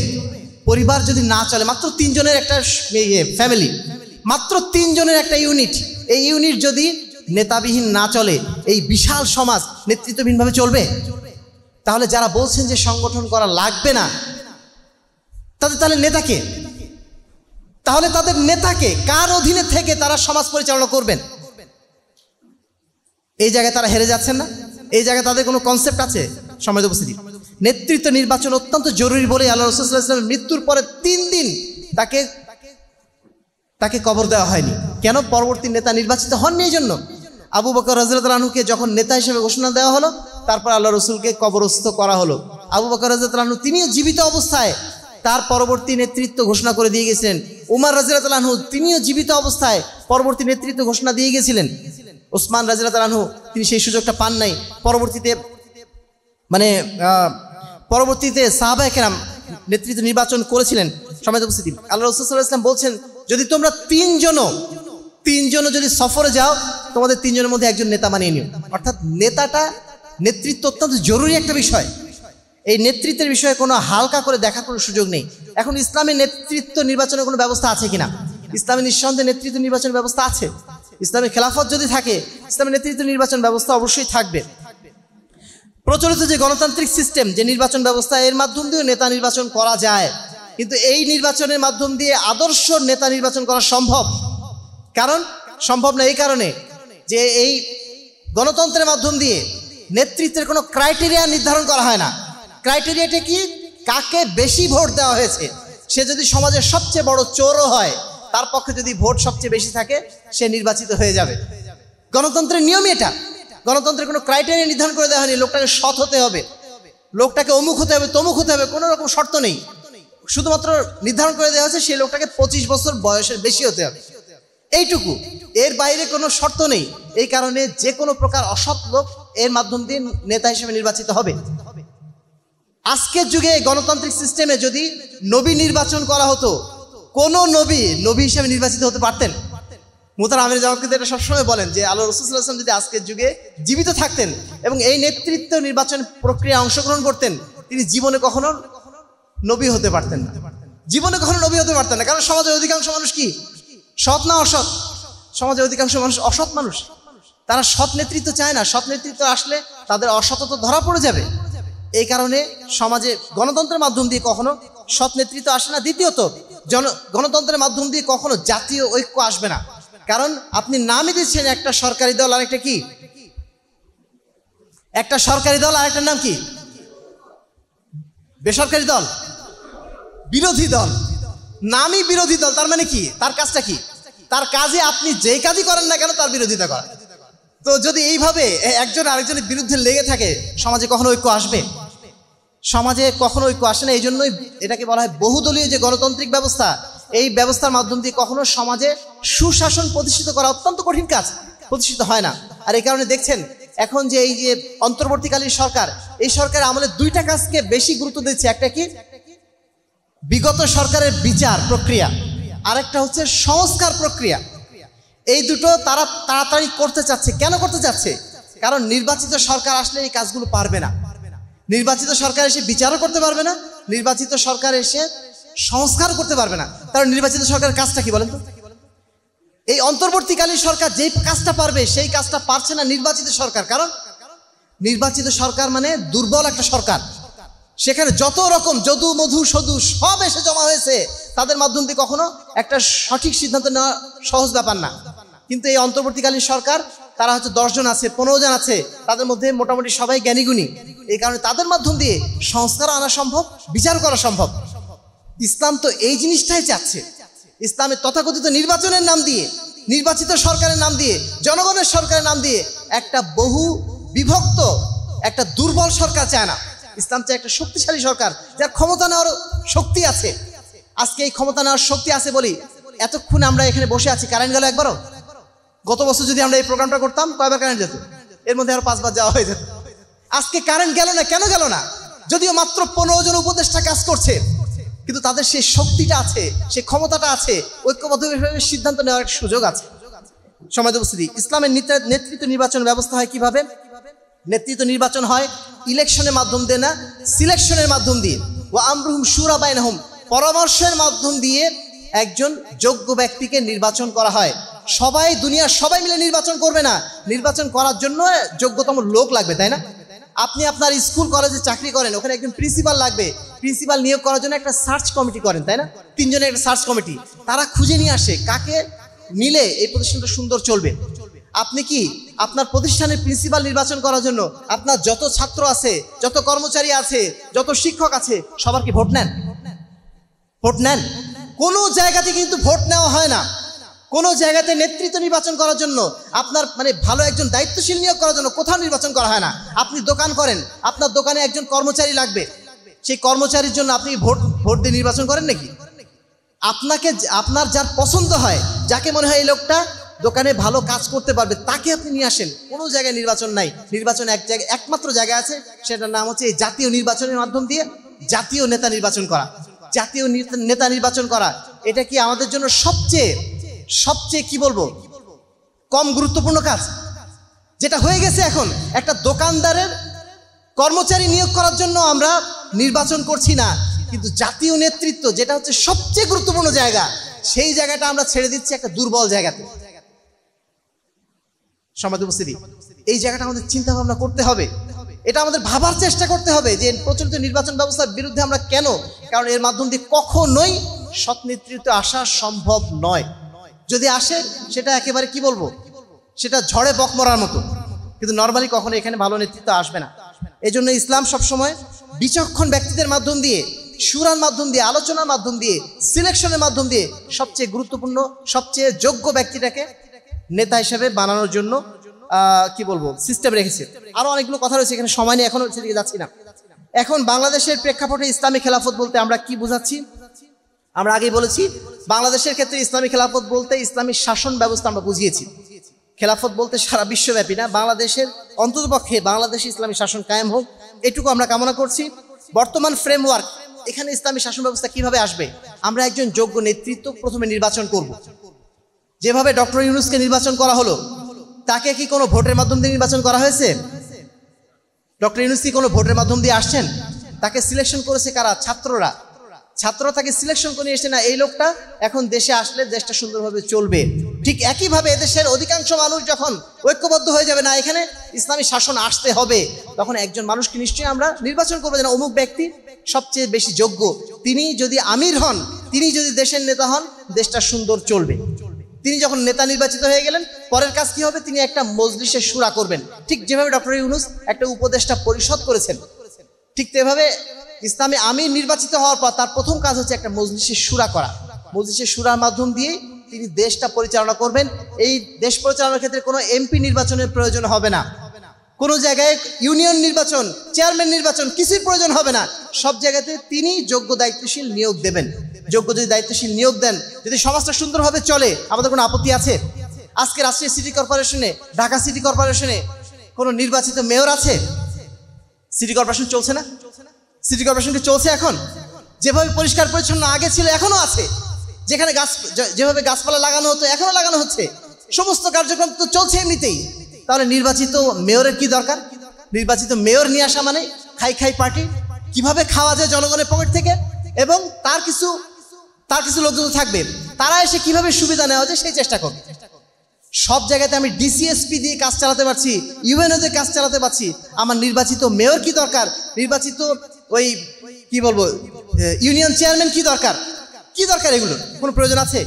Speaker 3: পরিবার যদি না চলে, মাত্র 3 জনের একটা ফ্যামিলি, মাত্র 3 জনের একটা ইউনিট, এই ইউনিট যদি নেতাবিহীন না চলে, এই বিশাল সমাজ নেতৃত্বহীনভাবে চলবে? তাহলে যারা বলছেন যে সংগঠন করা লাগবে না, তাহলে নেতাকে, তাহলে তাদের নেতাকে কার অধীনে থেকে তারা সমাজ পরিচালনা করবেন? এই জায়গায় তারা হেরে যাচ্ছেন না? এই জায়গায় তাদের কোনো কনসেপ্ট আছে? সমাজ উপস্থিতি, নেতৃত্ব নির্বাচন অত্যন্ত জরুরি বলে আল্লাহ রাসূল সাল্লাল্লাহু আলাইহি ওয়াসাল্লামের মৃত্যুর পরে 3 দিন তাকে কবর দেওয়া হয়নি। কেন? পরবর্তী নেতা নির্বাচিত হননি এই জন্য। আবু বকর রাদিয়াল্লাহু আনহুকে যখন নেতা হিসেবে ঘোষণা দেওয়া হলো, তারপর আল্লাহ রাসূলকে কবরস্থ করা হলো। আবু বকর রাদিয়াল্লাহু আনহু তিনিও জীবিত অবস্থায় তার পরবর্তী নেতৃত্ব ঘোষণা করে দিয়ে গেছিলেন। উমর রাদিয়াল্লাহু আনহু তিনিও জীবিত অবস্থায় পরবর্তী নেতৃত্ব ঘোষণা দিয়ে গেছিলেন। ওসমান রাদিয়াল্লাহু আনহু তিনি সেই সুযোগটা পান নাই। পরবর্তীতে সাহাবায়ে কেরাম নেতৃত্ব নির্বাচন করেছিলেন। সমাজ উপস্থিতি, আল্লাহ রাসূল সাল্লাল্লাহু আলাইহি ওয়াসাল্লাম বলছেন, যদি তোমরা 3 জন যদি সফরে যাও, তোমাদের 3 জনের মধ্যে একজন নেতা বানিয়ে নিও। অর্থাৎ নেতৃত্ব অত্যন্ত জরুরি একটা বিষয়। এই নেতৃত্বের বিষয়ে কোনো হালকা করে দেখার কোনো সুযোগ নেই। এখন ইসলামের নেতৃত্ব নির্বাচনের কোনো ব্যবস্থা আছে কিনা? ইসলামে নিঃসন্দেহে নেতৃত্ব নির্বাচনের ব্যবস্থা আছে। ইসলামের খেলাফত যদি থাকে, ইসলামের নেতৃত্ব নির্বাচন ব্যবস্থা অবশ্যই থাকবে। প্রচলিত যে গণতান্ত্রিক সিস্টেম, যে নির্বাচন ব্যবস্থা, এর মাধ্যম দিয়ে নেতা নির্বাচন করা যায়, কিন্তু এই নির্বাচনের মাধ্যম দিয়ে আদর্শ নেতা নির্বাচন করা সম্ভব। কারণ সম্ভব না এই কারণে যে এই গণতন্ত্রের মাধ্যম দিয়ে নেতৃত্বের কোনো ক্রাইটেরিয়া নির্ধারণ করা হয় না। ক্রাইটেরিয়াটা কি? কাকে বেশি ভোট দেওয়া হয়েছে। সে যদি সমাজের সবচেয়ে বড় চোরও হয়, তার পক্ষে যদি ভোট সবচেয়ে বেশি থাকে, সে নির্বাচিত হয়ে যাবে। গণতন্ত্রের নিয়মই এটা। গণতন্ত্রের কোনো ক্রাইটেরিয়া নির্ধারণ করে দেওয়া হয়নি, লোকটাকে সৎ হতে হবে, লোকটাকে অমুক হতে হবে, তমুক হতে হবে, কোনো রকম শর্ত নেই। শুধুমাত্র নির্ধারণ করে দেওয়া হয়েছে সেই লোকটাকে 25 বছর বয়সের বেশি হতে হবে, এইটুকু। এর বাইরে কোনো শর্ত নেই। এই কারণে যে কোনো প্রকার অসৎ লোক এর মাধ্যম দিয়ে নেতা হিসেবে নির্বাচিত হবে। আজকের যুগে গণতান্ত্রিক সিস্টেমে যদি নবী নির্বাচন করা হতো, কোন নবী হিসেবে নির্বাচিত হতে পারতেন? মুহতারাম আমির জামাত কিন্তু এটা সবসময় বলেন যে আল্লাহ রাসূল সাল্লাল্লাহু আলাইহি ওয়াসাল্লাম যদি আজকের যুগে জীবিত থাকতেন এবং এই নেতৃত্ব নির্বাচন প্রক্রিয়ায় অংশগ্রহণ করতেন, তিনি জীবনে কখনো নবী হতে পারতেন না, জীবনে কখনো নবী হতে পারতেন না। কারণ সমাজের অধিকাংশ মানুষ কি সৎ না অসৎ? সমাজের অধিকাংশ মানুষ অসৎ মানুষ, তারা সৎ নেতৃত্ব চায় না। সৎ নেতৃত্ব আসলে তাদের অসততা ধরা পড়ে যাবে। এই কারণে সমাজে গণতন্ত্রের মাধ্যম দিয়ে কখনো সৎ নেতৃত্ব আসে না। দ্বিতীয়ত, গণতন্ত্রের মাধ্যম দিয়ে কখনো জাতীয় ঐক্য আসবে না। কারণ আপনি নামই দিচ্ছেন একটা সরকারি দল আর একটা কি, একটা সরকারি দল আর একটা নাম কি, বেসরকারি দল, বিরোধী দল। নামই বিরোধী দল, তার মানে কি? তার কাজটা কি? তার কাজে আপনি যেই কাজই করেন না কেন তার বিরোধিতা করা। তো যদি এইভাবে একজন আরেকজনের বিরুদ্ধে লেগে থাকে, সমাজে কখনো ঐক্য আসবে? সমাজে কখনো ঐক্য আসে না। এই জন্যই এটাকে বলা হয় বহুদলীয় যে গণতান্ত্রিক ব্যবস্থা। এই ব্যবস্থার মাধ্যম দিয়ে কখনো সমাজে সুশাসন প্রতিষ্ঠিত করা অত্যন্ত কঠিন কাজ, প্রতিষ্ঠিত হয় না। আর এই কারণে দেখছেন এখন যে এই যে অন্তর্বর্তীকালীন সরকার, এই সরকারের আমলে দুইটা কাজকে বেশি গুরুত্ব দিচ্ছে। একটা কি বিগত সরকারের বিচার প্রক্রিয়া, আরেকটা হচ্ছে সংস্কার প্রক্রিয়া। এই দুটো তারা তাড়াতাড়ি করতে চাচ্ছে। কেন করতে চাচ্ছে? কারণ নির্বাচিত সরকার আসলে এই কাজগুলো পারবে না। নির্বাচিত সরকার এসে বিচারও করতে পারবে না, নির্বাচিত সরকার এসে সংস্কার করতে পারবে না। কারণ নির্বাচিত সরকারের কাজটা কি বলেন তো? এই অন্তর্বর্তীকালীন সরকার যেই কাজটা পারবে সেই কাজটা পারছে না নির্বাচিত সরকার। কারণ নির্বাচিত সরকার মানে দুর্বল একটা সরকার, সেখানে যত রকম যদু মধু সদু সব এসে জমা হয়েছে, তাদের মাধ্যম দিয়ে কখনো একটা সঠিক সিদ্ধান্ত নেওয়া সহজ ব্যাপার না। কিন্তু এই অন্তর্বর্তীকালীন সরকার, তারা হচ্ছে 10 জন আছে, 15 জন আছে, তাদের মধ্যে মোটামুটি সবাই জ্ঞানীগুণী। এই কারণে তাদের মাধ্যম দিয়ে সংস্কার আনা সম্ভব, বিচার করা সম্ভব। ইসলাম তো এই জিনিসটাই চাচ্ছে। ইসলামের তথাকথিত নির্বাচনের নাম দিয়ে, নির্বাচিত সরকারের নাম দিয়ে, জনগণের সরকারের নাম দিয়ে একটা বহু বিভক্ত একটা দুর্বল সরকার চায় না। ইসলাম চায় একটা শক্তিশালী সরকার, যার ক্ষমতা নেওয়ার শক্তি আছে। আজকে এই ক্ষমতা নেওয়ার শক্তি আছে বলি এতক্ষণ আমরা এখানে বসে আছি। কারেন্ট গেল একবারও? গত বছর যদি আমরা এই প্রোগ্রামটা করতাম কয়বার কারেন্ট যেত? এর মধ্যে আরো 5 বার যাওয়া হয়ে যেত। আজকে কারেন্ট গেল না, কেন গেল না? যদিও মাত্র 15 জন উপদেষ্টা কাজ করছে, কিন্তু তাদের সেই শক্তিটা আছে, সেই ক্ষমতাটা আছে, ঐক্যবদ্ধভাবে সিদ্ধান্ত নেওয়ার একটা সুযোগ আছে। সমাজ উপস্থিতি, ইসলামের নেতৃত্ব নির্বাচন ব্যবস্থা হয় কিভাবে? নেতৃত্ব নির্বাচন হয় ইলেকশনের মাধ্যম দিয়ে না, সিলেকশনের মাধ্যম দিয়ে। ওয়া আমরুহুম শুরা বাইনাহুম, পরামর্শের মাধ্যম দিয়ে একজন যোগ্য ব্যক্তিকে নির্বাচন করা হয়। সবাই, দুনিয়ার সবাই মিলে নির্বাচন করবে না। নির্বাচন করার জন্য যোগ্যতম লোক লাগবে, তাই না? আপনি আপনার স্কুল কলেজে চাকরি করেন, ওখানে একজন প্রিন্সিপাল লাগবে। প্রিন্সিপাল নিয়োগ করার জন্য একটা সার্চ কমিটি করেন, তাই না? 3 জনের একটা সার্চ কমিটি, তারা খুঁজে নিয়ে আসে কাকে নিলে এই প্রতিষ্ঠানটা সুন্দর চলবে। আপনি কি আপনার প্রতিষ্ঠানের প্রিন্সিপাল নির্বাচন করার জন্য আপনার যত ছাত্র আছে, যত কর্মচারী আছে, যত শিক্ষক আছে, সবার কি ভোট নেন? ভোট নেন? কোনো জায়গাতে কিন্তু ভোট নেওয়া হয় না। কোনো জায়গাতে নেতৃত্ব নির্বাচন করার জন্য, আপনার মানে ভালো একজন দায়িত্বশীল নিয়োগ করার জন্য কোথাও নির্বাচন করা হয় না। আপনি দোকান করেন, আপনার দোকানে একজন কর্মচারী লাগবে, সেই কর্মচারীর জন্য আপনি ভোট দিয়ে নির্বাচন করেন নাকি? আপনাকে, আপনার যার পছন্দ হয়, যাকে মনে হয় এই লোকটা দোকানে ভালো কাজ করতে পারবে, তাকে আপনি নিয়ে আসেন। কোনো জায়গায় নির্বাচন নাই। নির্বাচন এক জায়গায়, একমাত্র জায়গা আছে, সেটার নাম হচ্ছে এই জাতীয় নির্বাচনের মাধ্যম দিয়ে জাতীয় নেতা নির্বাচন করা। জাতীয় নেতা নির্বাচন করা, এটা কি আমাদের জন্য সবচেয়ে কি বলবো কম গুরুত্বপূর্ণ কাজ? যেটা হয়ে গেছে এখন, একটা দোকানদারের কর্মচারী নিয়োগ করার জন্য আমরা নির্বাচন করছি না, কিন্তু জাতীয় নেতৃত্ব, যেটা হচ্ছে সবচেয়ে গুরুত্বপূর্ণ জায়গা, সেই জায়গাটা আমরা ছেড়ে দিচ্ছি একটা দুর্বল জায়গাতে। সমাজ উপস্থিতি, এই জায়গাটা আমাদের চিন্তা ভাবনা করতে হবে। এটা আমাদের ভাবার চেষ্টা করতে হবে যে প্রচলিত নির্বাচন ব্যবস্থার বিরুদ্ধে আমরা কেন? কারণ এর মাধ্যম দিয়ে কখনোই সৎ নেতৃত্ব আসা সম্ভব নয়। যদি আসে সেটা একেবারে কি বলবো, সেটা ঝড়ে বক মরার মতো, কিন্তু নর্মালি কখনো এখানে ভালো নেতৃত্ব আসবে না। এই জন্য ইসলাম সবসময় বিচক্ষণ ব্যক্তিদের মাধ্যম দিয়ে, শুরার মাধ্যম দিয়ে, আলোচনার মাধ্যম দিয়ে, সিলেকশনের মাধ্যম দিয়ে সবচেয়ে গুরুত্বপূর্ণ, সবচেয়ে যোগ্য ব্যক্তিটাকে নেতা হিসেবে বানানোর জন্য কি বলবো সিস্টেম রেখেছে। আরো অনেকগুলো কথা রয়েছে, এখানে সময় নেই, এখনো সেদিকে যাচ্ছি না। এখন বাংলাদেশের প্রেক্ষাপটে ইসলামী খেলাফত বলতে আমরা কি বুঝাচ্ছি? আমরা আগেই বলেছি, বাংলাদেশের ক্ষেত্রে ইসলামী খেলাফত বলতে ইসলামী শাসন ব্যবস্থা আমরা বুঝিয়েছি। খেলাফত বলতে সারা বিশ্বব্যাপী না, বাংলাদেশের অন্ততপক্ষে বাংলাদেশে ইসলামী শাসন কায়েম হোক, এটুকু আমরা কামনা করছি। বর্তমান ফ্রেমওয়ার্ক, এখানে ইসলামী শাসন ব্যবস্থা কিভাবে আসবে? আমরা একজন যোগ্য নেতৃত্ব প্রথমে নির্বাচন করব। যেভাবে ডক্টর ইউনূসকে নির্বাচন করা হলো, তাকে কি কোনো ভোটের মাধ্যম দিয়ে নির্বাচন করা হয়েছে? ডক্টর ইউনূস কি কোনো ভোটের মাধ্যম দিয়ে আসছেন? তাকে সিলেকশন করেছে কারা? ছাত্ররা। ছাত্ররা তাকে সিলেকশন করে এসে না এই লোকটা এখন দেশে আসলে দেশটা সুন্দরভাবে চলবে। ঠিক একইভাবে এদেশের অধিকাংশ মানুষ যখন ঐক্যবদ্ধ হয়ে যাবে না এখানে ইসলামী শাসন আসতে হবে, তখন একজন মানুষকে নিশ্চয়ই আমরা নির্বাচন করবো, যেন অমুক ব্যক্তি সবচেয়ে বেশি যোগ্য, তিনি যদি আমির হন, তিনি যদি দেশের নেতা হন, দেশটা সুন্দর চলবে। তিনি যখন নেতা নির্বাচিত হয়ে গেলেন, পরের কাজ কি হবে? তিনি একটা মজলিসের শুরা করবেন। ঠিক যেভাবে ডক্টর ইউনূস একটা উপদেষ্টা পরিষদ করেছেন, ঠিক তেভাবে ইসলামী আমির নির্বাচিত হওয়ার পর তার প্রথম কাজ হচ্ছে একটা মজলিসের শুরা করা। মজলিসের শুরার মাধ্যম দিয়ে তিনি দেশটা পরিচালনা করবেন। এই দেশ পরিচালনার ক্ষেত্রে কোনো এমপি নির্বাচনের প্রয়োজন হবে না, কোনো জায়গায় ইউনিয়ন নির্বাচন, চেয়ারম্যান নির্বাচন কিছুর প্রয়োজন হবে না। সব জায়গাতে তিনি যোগ্য দায়িত্বশীল নিয়োগ দেবেন। যোগ্য যদি দায়িত্বশীল নিয়োগ দেন, যদি সমাজটা সুন্দরভাবে চলে, আমাদের কোনো আপত্তি আছে? আজকে রাজশাহী সিটি কর্পোরেশনে, ঢাকা সিটি কর্পোরেশনে কোনো নির্বাচিত মেয়র আছে? সিটি কর্পোরেশন চলছে না? সিটি কর্পোরেশনকে চলছে এখন? যেভাবে পরিষ্কার পরিচ্ছন্ন আগে ছিল এখনো আছে, যেখানে যেভাবে গাছপালা লাগানো হতো এখনো লাগানো হচ্ছে, সমস্ত কার্যক্রম তো চলছে এমনিতেই। তাহলে নির্বাচিত মেয়রের কি দরকার? নির্বাচিত মেয়র নিয়ে আসা মানে খাই পার্টি, কিভাবে খাওয়া যায় জনগণের পকেট থেকে, এবং তার কিছু লোকজন থাকবে, তারা এসে কিভাবে সুবিধা নেওয়া যায় সেই চেষ্টা করবে। সব জায়গাতে আমি ডিসিএসপি দিয়ে কাজ চালাতে পারছি, ইউএনও দিয়ে কাজ চালাতে পারছি, আমার নির্বাচিত মেয়র কি দরকার? নির্বাচিত ওই কি বলবো ইউনিয়ন চেয়ারম্যান কি দরকার? কি দরকার? এগুলো কোনো প্রয়োজন আছে?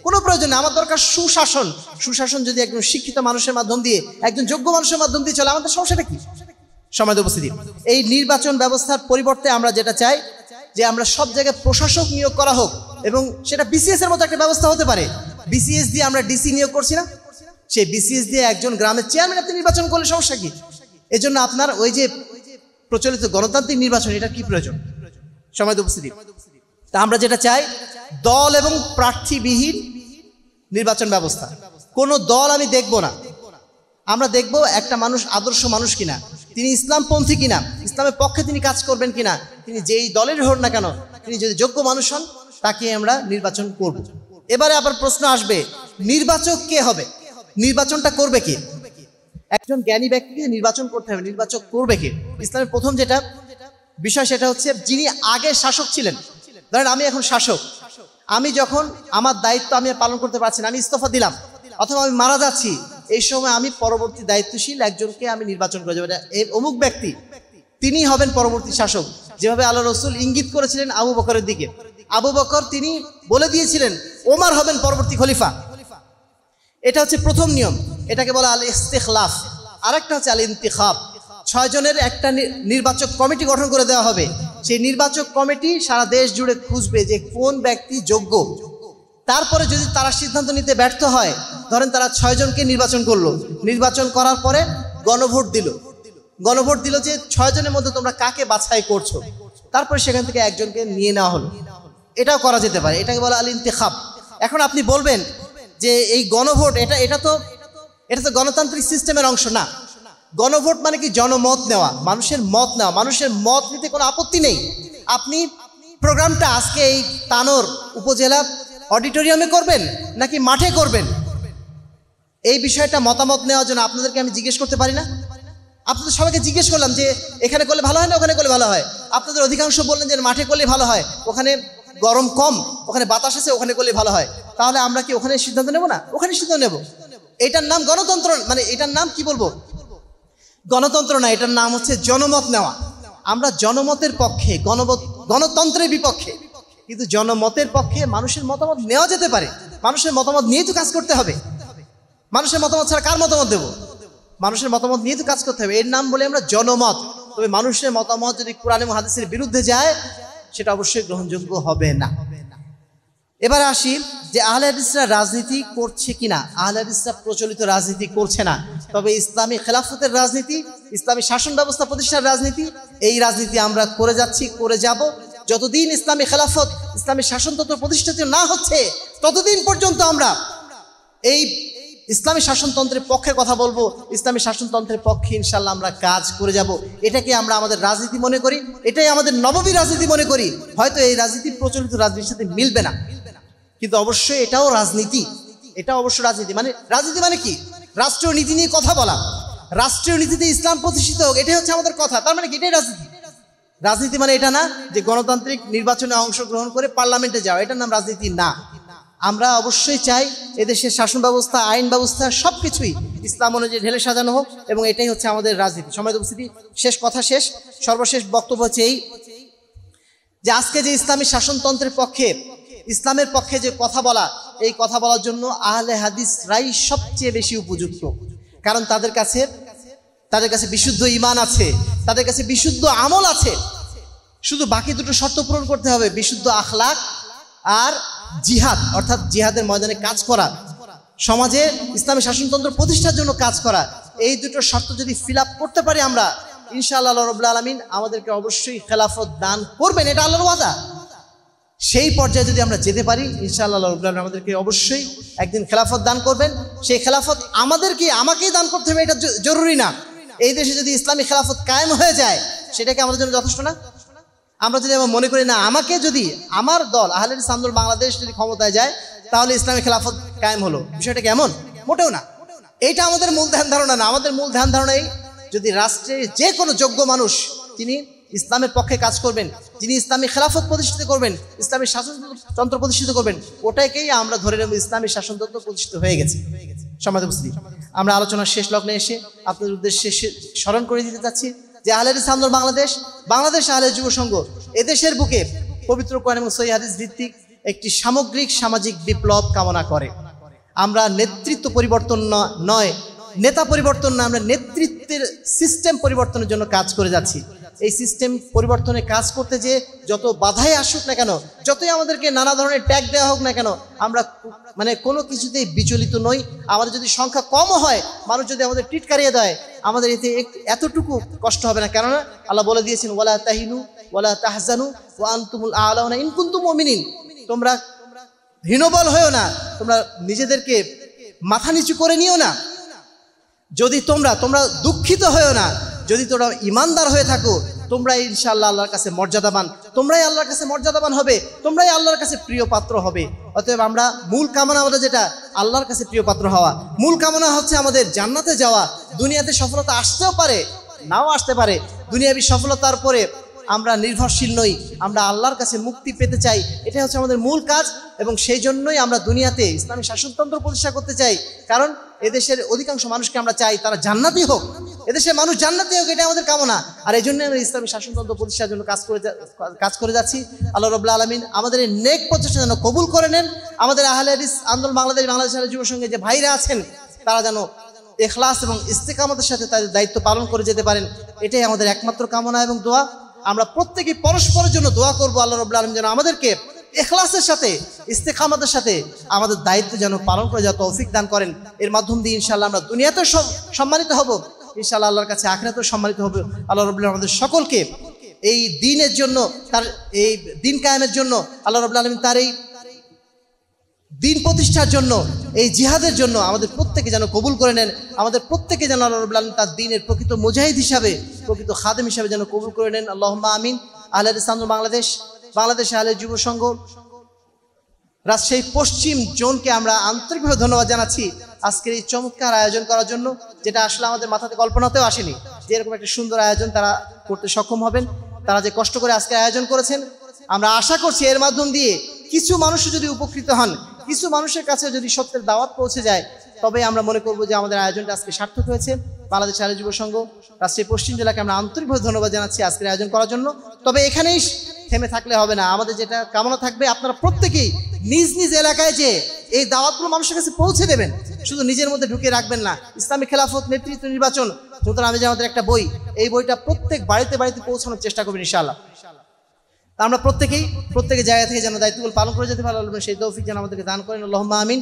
Speaker 3: কোনো প্রয়োজন নেই। আমার দরকার সুশাসন। সুশাসন যদি একজন শিক্ষিত মানুষের মাধ্যম দিয়ে, একজন যোগ্য মানুষের মাধ্যম দিয়ে চলে, আমাদের সমস্যাটা কি? সমাজে উপস্থিতি এই নির্বাচন ব্যবস্থার পরিবর্তে আমরা যেটা চাই যে আমরা সব জায়গায় প্রশাসক নিয়োগ করা হোক, এবং সেটা বিসিএস এর মতো একটা ব্যবস্থা হতে পারে। বিসিএস দিয়ে আমরা ডিসি নিয়োগ করছি না, সেই বিসিএস দিয়ে একজন গ্রামের চেয়ারম্যান আপনি নির্বাচন করলে সমস্যা কি? এজন্য আপনার ওই যে প্রচলিত গণতান্ত্রিক নির্বাচন, এটা কি প্রয়োজন? সমাজে উপস্থিতি তা আমরা যেটা চাই, দল এবং প্রার্থীবিহীন নির্বাচন ব্যবস্থা। কোনো দল আমি দেখব না, আমরা দেখব একটা মানুষ আদর্শ মানুষ কিনা, তিনি ইসলামপন্থী কিনা, ইসলামের পক্ষে তিনি কাজ করবেন কিনা, তিনি যেই দলের হোক না কেন, তিনি যদি যোগ্য মানুষ হন, তাকে আমরা নির্বাচন করব। এবারে আবার প্রশ্ন আসবে, নির্বাচক কে হবে? নির্বাচনটা করবে কে? একজন জ্ঞানী ব্যক্তিকে নির্বাচন করতে হবে। নির্বাচক করবে কে? ইসলামের প্রথম যেটা বিষয় সেটা হচ্ছে যিনি আগে শাসক ছিলেন। ধরেন আমি এখন শাসক, আমি যখন আমার দায়িত্ব আমি পালন করতে পারছি না, আমি ইস্তফা দিলাম অথবা আমি মারা যাচ্ছি, এই সময় আমি পরবর্তী দায়িত্বশীল একজনকে আমি নির্বাচন করে যাবো, অমুক ব্যক্তি তিনি হবেন পরবর্তী শাসক। যেভাবে আল্লাহ রসুল ইঙ্গিত করেছিলেন আবু বকরের দিকে, আবু বকর তিনি বলে দিয়েছিলেন ওমর হবেন পরবর্তী খলিফা। এটা হচ্ছে প্রথম নিয়ম, এটাকে বলা আল ইস্তিখলাফ। আরেকটা হচ্ছে আল ইন্তিখাব। 6 জনের একটা নির্বাচক কমিটি গঠন করে দেওয়া হবে। সেই নির্বাচক কমিটি সারা দেশ জুড়ে খুঁজবে যে কোন ব্যক্তি যোগ্য। তারপরে যদি তারা সিদ্ধান্ত নিতে ব্যর্থ হয়, ধরেন তারা 6 জনকে নির্বাচন করলো, নির্বাচন করার পরে গণভোট দিল যে 6 জনের মধ্যে তোমরা কাকে বাছাই করছো, তারপরে সেখান থেকে একজনকে নিয়ে নেওয়া হলো। এটাও করা যেতে পারে, এটাকে বলা আল ইন্তিখাব। এখন আপনি বলবেন যে এই গণভোট এটা তো গণতান্ত্রিক সিস্টেমের অংশ না। গণভোট মানে কি? জনমত নেওয়া, মানুষের মত নেওয়া। মানুষের মত নিতে কোনো আপত্তি নেই। আপনি প্রোগ্রামটা আজকে এই তানোর উপজেলা অডিটোরিয়ামে করবেন নাকি মাঠে করবেন, এই বিষয়টা মতামত নেওয়ার জন্য আপনাদেরকে আমি জিজ্ঞেস করতে পারি না? আপনাদের সবাইকে জিজ্ঞেস করলাম যে এখানে করলে ভালো হয় না ওখানে করলে ভালো হয়। আপনাদের অধিকাংশ বললেন যে মাঠে করলে ভালো হয়, ওখানে গরম কম, ওখানে বাতাস আছে, ওখানে করলে ভালো হয়। তাহলে আমরা কি ওখানে সিদ্ধান্ত নেব না? ওখানে সিদ্ধান্ত নেব। এটার নাম গণতন্ত্র, মানে এটার নাম কি বলবো, গণতন্ত্র না, এটার নাম হচ্ছে জনমত নেওয়া। আমরা জনমতের পক্ষে, গণতন্ত্রের বিপক্ষে, কিন্তু জনমতের পক্ষে মানুষের মতামত নেওয়া যেতে পারে। মানুষের মতামত নিয়েই তো কাজ করতে হবে। মানুষের মতামত ছাড়া কার মতামত দেব? মানুষের মতামত নিয়ে তো কাজ করতে হবে। এর নাম বলে আমরা জনমত। তবে মানুষের মতামত যদি কোরআন এবং হাদিসের বিরুদ্ধে যায়, সেটা অবশ্যই গ্রহণযোগ্য হবে না। এবার আসি যে আহলে হাদিসরা রাজনীতি করছে কিনা। আহলে হাদিসরা প্রচলিত রাজনীতি করছে না, তবে ইসলামী খেলাফতের রাজনীতি, ইসলামী শাসন ব্যবস্থা প্রতিষ্ঠার রাজনীতি, এই রাজনীতি আমরা করে যাচ্ছি, করে যাব। যতদিন ইসলামী খেলাফত, ইসলামী শাসনতন্ত্র প্রতিষ্ঠিত না হচ্ছে, ততদিন পর্যন্ত আমরা এই ইসলামী শাসনতন্ত্রের পক্ষে কথা বলবো, ইসলামী শাসনতন্ত্রের পক্ষে ইনশাল্লাহ আমরা কাজ করে যাব। এটাকে আমরা আমাদের রাজনীতি মনে করি, এটাই আমাদের নববী রাজনীতি মনে করি। হয়তো এই রাজনীতি প্রচলিত রাজনীতির সাথে মিলবে না, কিন্তু অবশ্যই এটাও রাজনীতি। এটা অবশ্য রাজনীতি। রাজনীতি মানে কি? রাষ্ট্রীয় নীতি নিয়ে কথা বলা, রাষ্ট্রীয় নীতিতে ইসলাম প্রতিষ্ঠিত হোক, এটাই হচ্ছে আমাদের কথা। তার মানে কি? এটাই রাজনীতি। রাজনীতি মানে এটা না যে গণতান্ত্রিক নির্বাচনে অংশগ্রহণ করে পার্লামেন্টে যাওয়া, এটার নাম রাজনীতি না। আমরা অবশ্যই চাই এদেশের শাসন ব্যবস্থা, আইন ব্যবস্থা সবকিছুই ইসলাম অনুযায়ী ঢেলে সাজানো হোক, এবং এটাই হচ্ছে আমাদের রাজনীতি। সম্মানিত উপস্থিতি, সর্বশেষ বক্তব্য হচ্ছে এই যে আজকে যে ইসলামী শাসনতন্ত্রের পক্ষে, ইসলামের পক্ষে যে কথা বলা, এই কথা বলার জন্য আহলে হাদিসরাই সবচেয়ে বেশি উপযুক্ত। কারণ তাদের কাছে বিশুদ্ধ ঈমান আছে, তাদের কাছে বিশুদ্ধ আমল আছে। শুধু বাকি দুটো শর্ত পূরণ করতে হবে, বিশুদ্ধ আখলাক আর জিহাদ, অর্থাৎ জিহাদের ময়দানে কাজ করা, সমাজে ইসলামী শাসনতন্ত্র প্রতিষ্ঠার জন্য কাজ করা। এই দুটো শর্ত যদি ফিল আপ করতে পারি আমরা, ইনশাআল্লাহ আল্লাহ রাব্বুল আলামিন আমাদেরকে অবশ্যই খেলাফত দান করবেন, এটা আল্লাহর ওয়াদা। সেই পর্যায়ে যদি আমরা যেতে পারি, ইনশাআল্লাহ আল্লাহ রাব্বুল আলামিন আমাদেরকে অবশ্যই একদিন খেলাফত দান করবেন। সেই খেলাফত আমাকেই দান করতে হবে, এটা জরুরি না। এই দেশে যদি ইসলামী খেলাফত কায়েম হয়ে যায়, সেটাকে আমাদের জন্য যথেষ্ট না? আমরা যদি মনে করি না, আমাকে যদি আমার দল আহলে হাদিস আন্দোলন বাংলাদেশ যদি ক্ষমতায় যায়, তাহলে ইসলামী খেলাফত কায়েম হলো, বিষয়টা কেমন? মোটেও না। এইটা আমাদের মূল ধ্যান ধারণা না। আমাদের মূল ধ্যান ধারণা এই, যদি রাষ্ট্রের যে কোনো যোগ্য মানুষ তিনি ইসলামের পক্ষে কাজ করবেন, যিনি ইসলামী খেলাফত প্রতিষ্ঠিত করবেন, ইসলামী শাসনতন্ত্র প্রতিষ্ঠিত করবেন, ওটাকেই আমরা ধরে নেব ইসলামী শাসনতন্ত্র প্রতিষ্ঠিত হয়ে গেছে। সম্মানিত উপস্থিতি, আমরা আলোচনার শেষ লগ্নে এসে আপনাদের উদ্দেশ্যে স্মরণ করে দিতে চাচ্ছি যে আহলে হাদিস আন্দোলন বাংলাদেশ আহলে যুব সংঘ এদেশের বুকে পবিত্র কোরআন এবং সহিহ হাদিস ভিত্তিক একটি সামগ্রিক সামাজিক বিপ্লব কামনা করে। আমরা নেতৃত্ব পরিবর্তন নয়, নেতা পরিবর্তন না, আমরা নেতৃত্বের সিস্টেম পরিবর্তনের জন্য কাজ করে যাচ্ছি। এই সিস্টেম পরিবর্তনে কাজ করতে যে যত বাধাই আসুক না কেন, যতই আমাদেরকে নানা ধরনের ট্যাগ দেওয়া হোক না কেন, আমরা কোনো কিছুতেই বিচলিত নই। আমাদের যদি সংখ্যা কমও হয়, মানুষ যদি আমাদের টিটকারিয়ে দেয়, আমাদের এতে এতটুকু কষ্ট হবে না। কেননা আল্লাহ বলে দিয়েছেন, ওয়ালা তাহিনু ওয়ালা তাহজানু ওয়া আনতুমুল আ'লাউনা ইন কুনতুম মুমিনিন। তোমরা হীনবল হয়েও না, তোমরা নিজেদেরকে মাথা নিচু করে নিও না। যদি তোমরা দুঃখিত হয়েও না, যদি তোমরা ইমানদার হয়ে থাকো, তোমরাই ইনশাআল্লাহ আল্লাহর কাছে মর্যাদাবান, তোমরাই আল্লাহর কাছে মর্যাদাবান হবে, তোমরাই আল্লাহর কাছে প্রিয় পাত্র হবে। অতএব আমরা মূল কামনা আমাদের যেটা, আল্লাহর কাছে প্রিয় পাত্র হওয়া। মূল কামনা হচ্ছে আমাদের জান্নাতে যাওয়া। দুনিয়াতে সফলতা আসতেও পারে, নাও আসতে পারে। দুনিয়াবী সফলতার পরে আমরা নির্ভরশীল নই, আমরা আল্লাহর কাছে মুক্তি পেতে চাই। এটাই হচ্ছে আমাদের মূল কাজ, এবং সেই জন্যই আমরা দুনিয়াতে ইসলামী শাসনতন্ত্র প্রতিষ্ঠা করতে চাই। কারণ এদেশের অধিকাংশ মানুষকে আমরা চাই তারা জান্নাতি হোক, এদেশের মানুষ জান্নাতি হোক, এটা আমাদের কামনা। আর এই জন্য আমরা ইসলামী শাসনতন্ত্র প্রতিষ্ঠার জন্য কাজ করে যাচ্ছি। আল্লাহ রাব্বুল আলামিন আমাদের এই নেক প্রচেষ্টা যেন কবুল করে নেন। আমাদের আহলে হাদিস আন্দোলন বাংলাদেশ আহলে যুব সংঘের যে ভাইরা আছেন, তারা যেন ইখলাস এবং ইস্তেকামতের সাথে তাদের দায়িত্ব পালন করে যেতে পারেন, এটাই আমাদের একমাত্র কামনা এবং দোয়া। আমরা প্রত্যেকেই পরস্পরের জন্য দোয়া করবো, আল্লাহ রাব্বুল আলামিন যেন আমাদেরকে ইখলাসের সাথে ইস্তেকামতের সাথে আমাদের দায়িত্ব যেন পালন করে যাওয়ার তৌফিক দান করেন। এর মাধ্যম দিয়ে ইনশাআল্লাহ আমরা দুনিয়াতেও সম্মানিত হব, ইনশাআল্লাহ আল্লাহর কাছে আখিরাতেও সম্মানিত হবে। আল্লাহ রাব্বুল আলামিন আমাদের সকলকে এই দ্বীনের জন্য, তার এই দ্বীন কায়েমের জন্য, আল্লাহ রাব্বুল আলামিন তার এই দ্বীন প্রতিষ্ঠার জন্য, এই জিহাদের জন্য আমাদের প্রত্যেকে যেন কবুল করে নেন। আমাদের প্রত্যেকে যেন আল্লাহ রাব্বুল আলামিন তার দ্বীনের প্রকৃত মুজাহিদ হিসাবে, প্রকৃত খাদেম হিসাবে যেন কবুল করে নেন। আল্লাহুম্মা আমিন। আহলে হাদিস আন্দোলন বাংলাদেশ আহলে যুব সংঘ রাজশাহী পশ্চিম জোনকে আমরা আন্তরিকভাবে ধন্যবাদ জানাচ্ছি আজকের এই চমৎকার আয়োজন করার জন্য, যেটা আসলে আমাদের মাথাতে কল্পনাতেও আসেনি যে এরকম একটা সুন্দর আয়োজন তারা করতে সক্ষম হবেন। তারা যে কষ্ট করে আজকে আয়োজন করেছেন, আমরা আশা করছি এর মাধ্যম দিয়ে কিছু মানুষ যদি উপকৃত হন, কিছু মানুষের কাছে যদি সত্যের দাওয়াত পৌঁছে যায়, তবে আমরা মনে করব যে আমাদের আয়োজনটা আজকে সার্থক হয়েছে। বাংলাদেশ আহলে যুব সংঘ রাজশাহী পশ্চিম জেলাকে আমরা আন্তরিকভাবে ধন্যবাদ জানাচ্ছি আজকের আয়োজন করার জন্য। তবে এখানেই থেমে থাকলে হবে না, আমাদের যেটা কামনা থাকবে, আপনারা প্রত্যেকেই নিজ নিজ এলাকায় যে এই দাওয়াতগুলো মানুষের কাছে পৌঁছে দেবেন, শুধু নিজের মধ্যে ঢুকিয়ে রাখবেন না। ইসলামী খেলাফত নেতৃত্ব নির্বাচন সুতরাং আমি যে আমাদের একটা বই, এই বইটা প্রত্যেক বাড়িতে বাড়িতে পৌঁছানোর চেষ্টা করবেন ইনশাআল্লাহ। তা আমরা প্রত্যেকে জায়গা থেকে যেন দায়িত্বগুলো পালন করে যেতে পারলাম, সেই তৌফিক যেন আমাদেরকে দান করেন। আল্লাহুম্মা আমিন।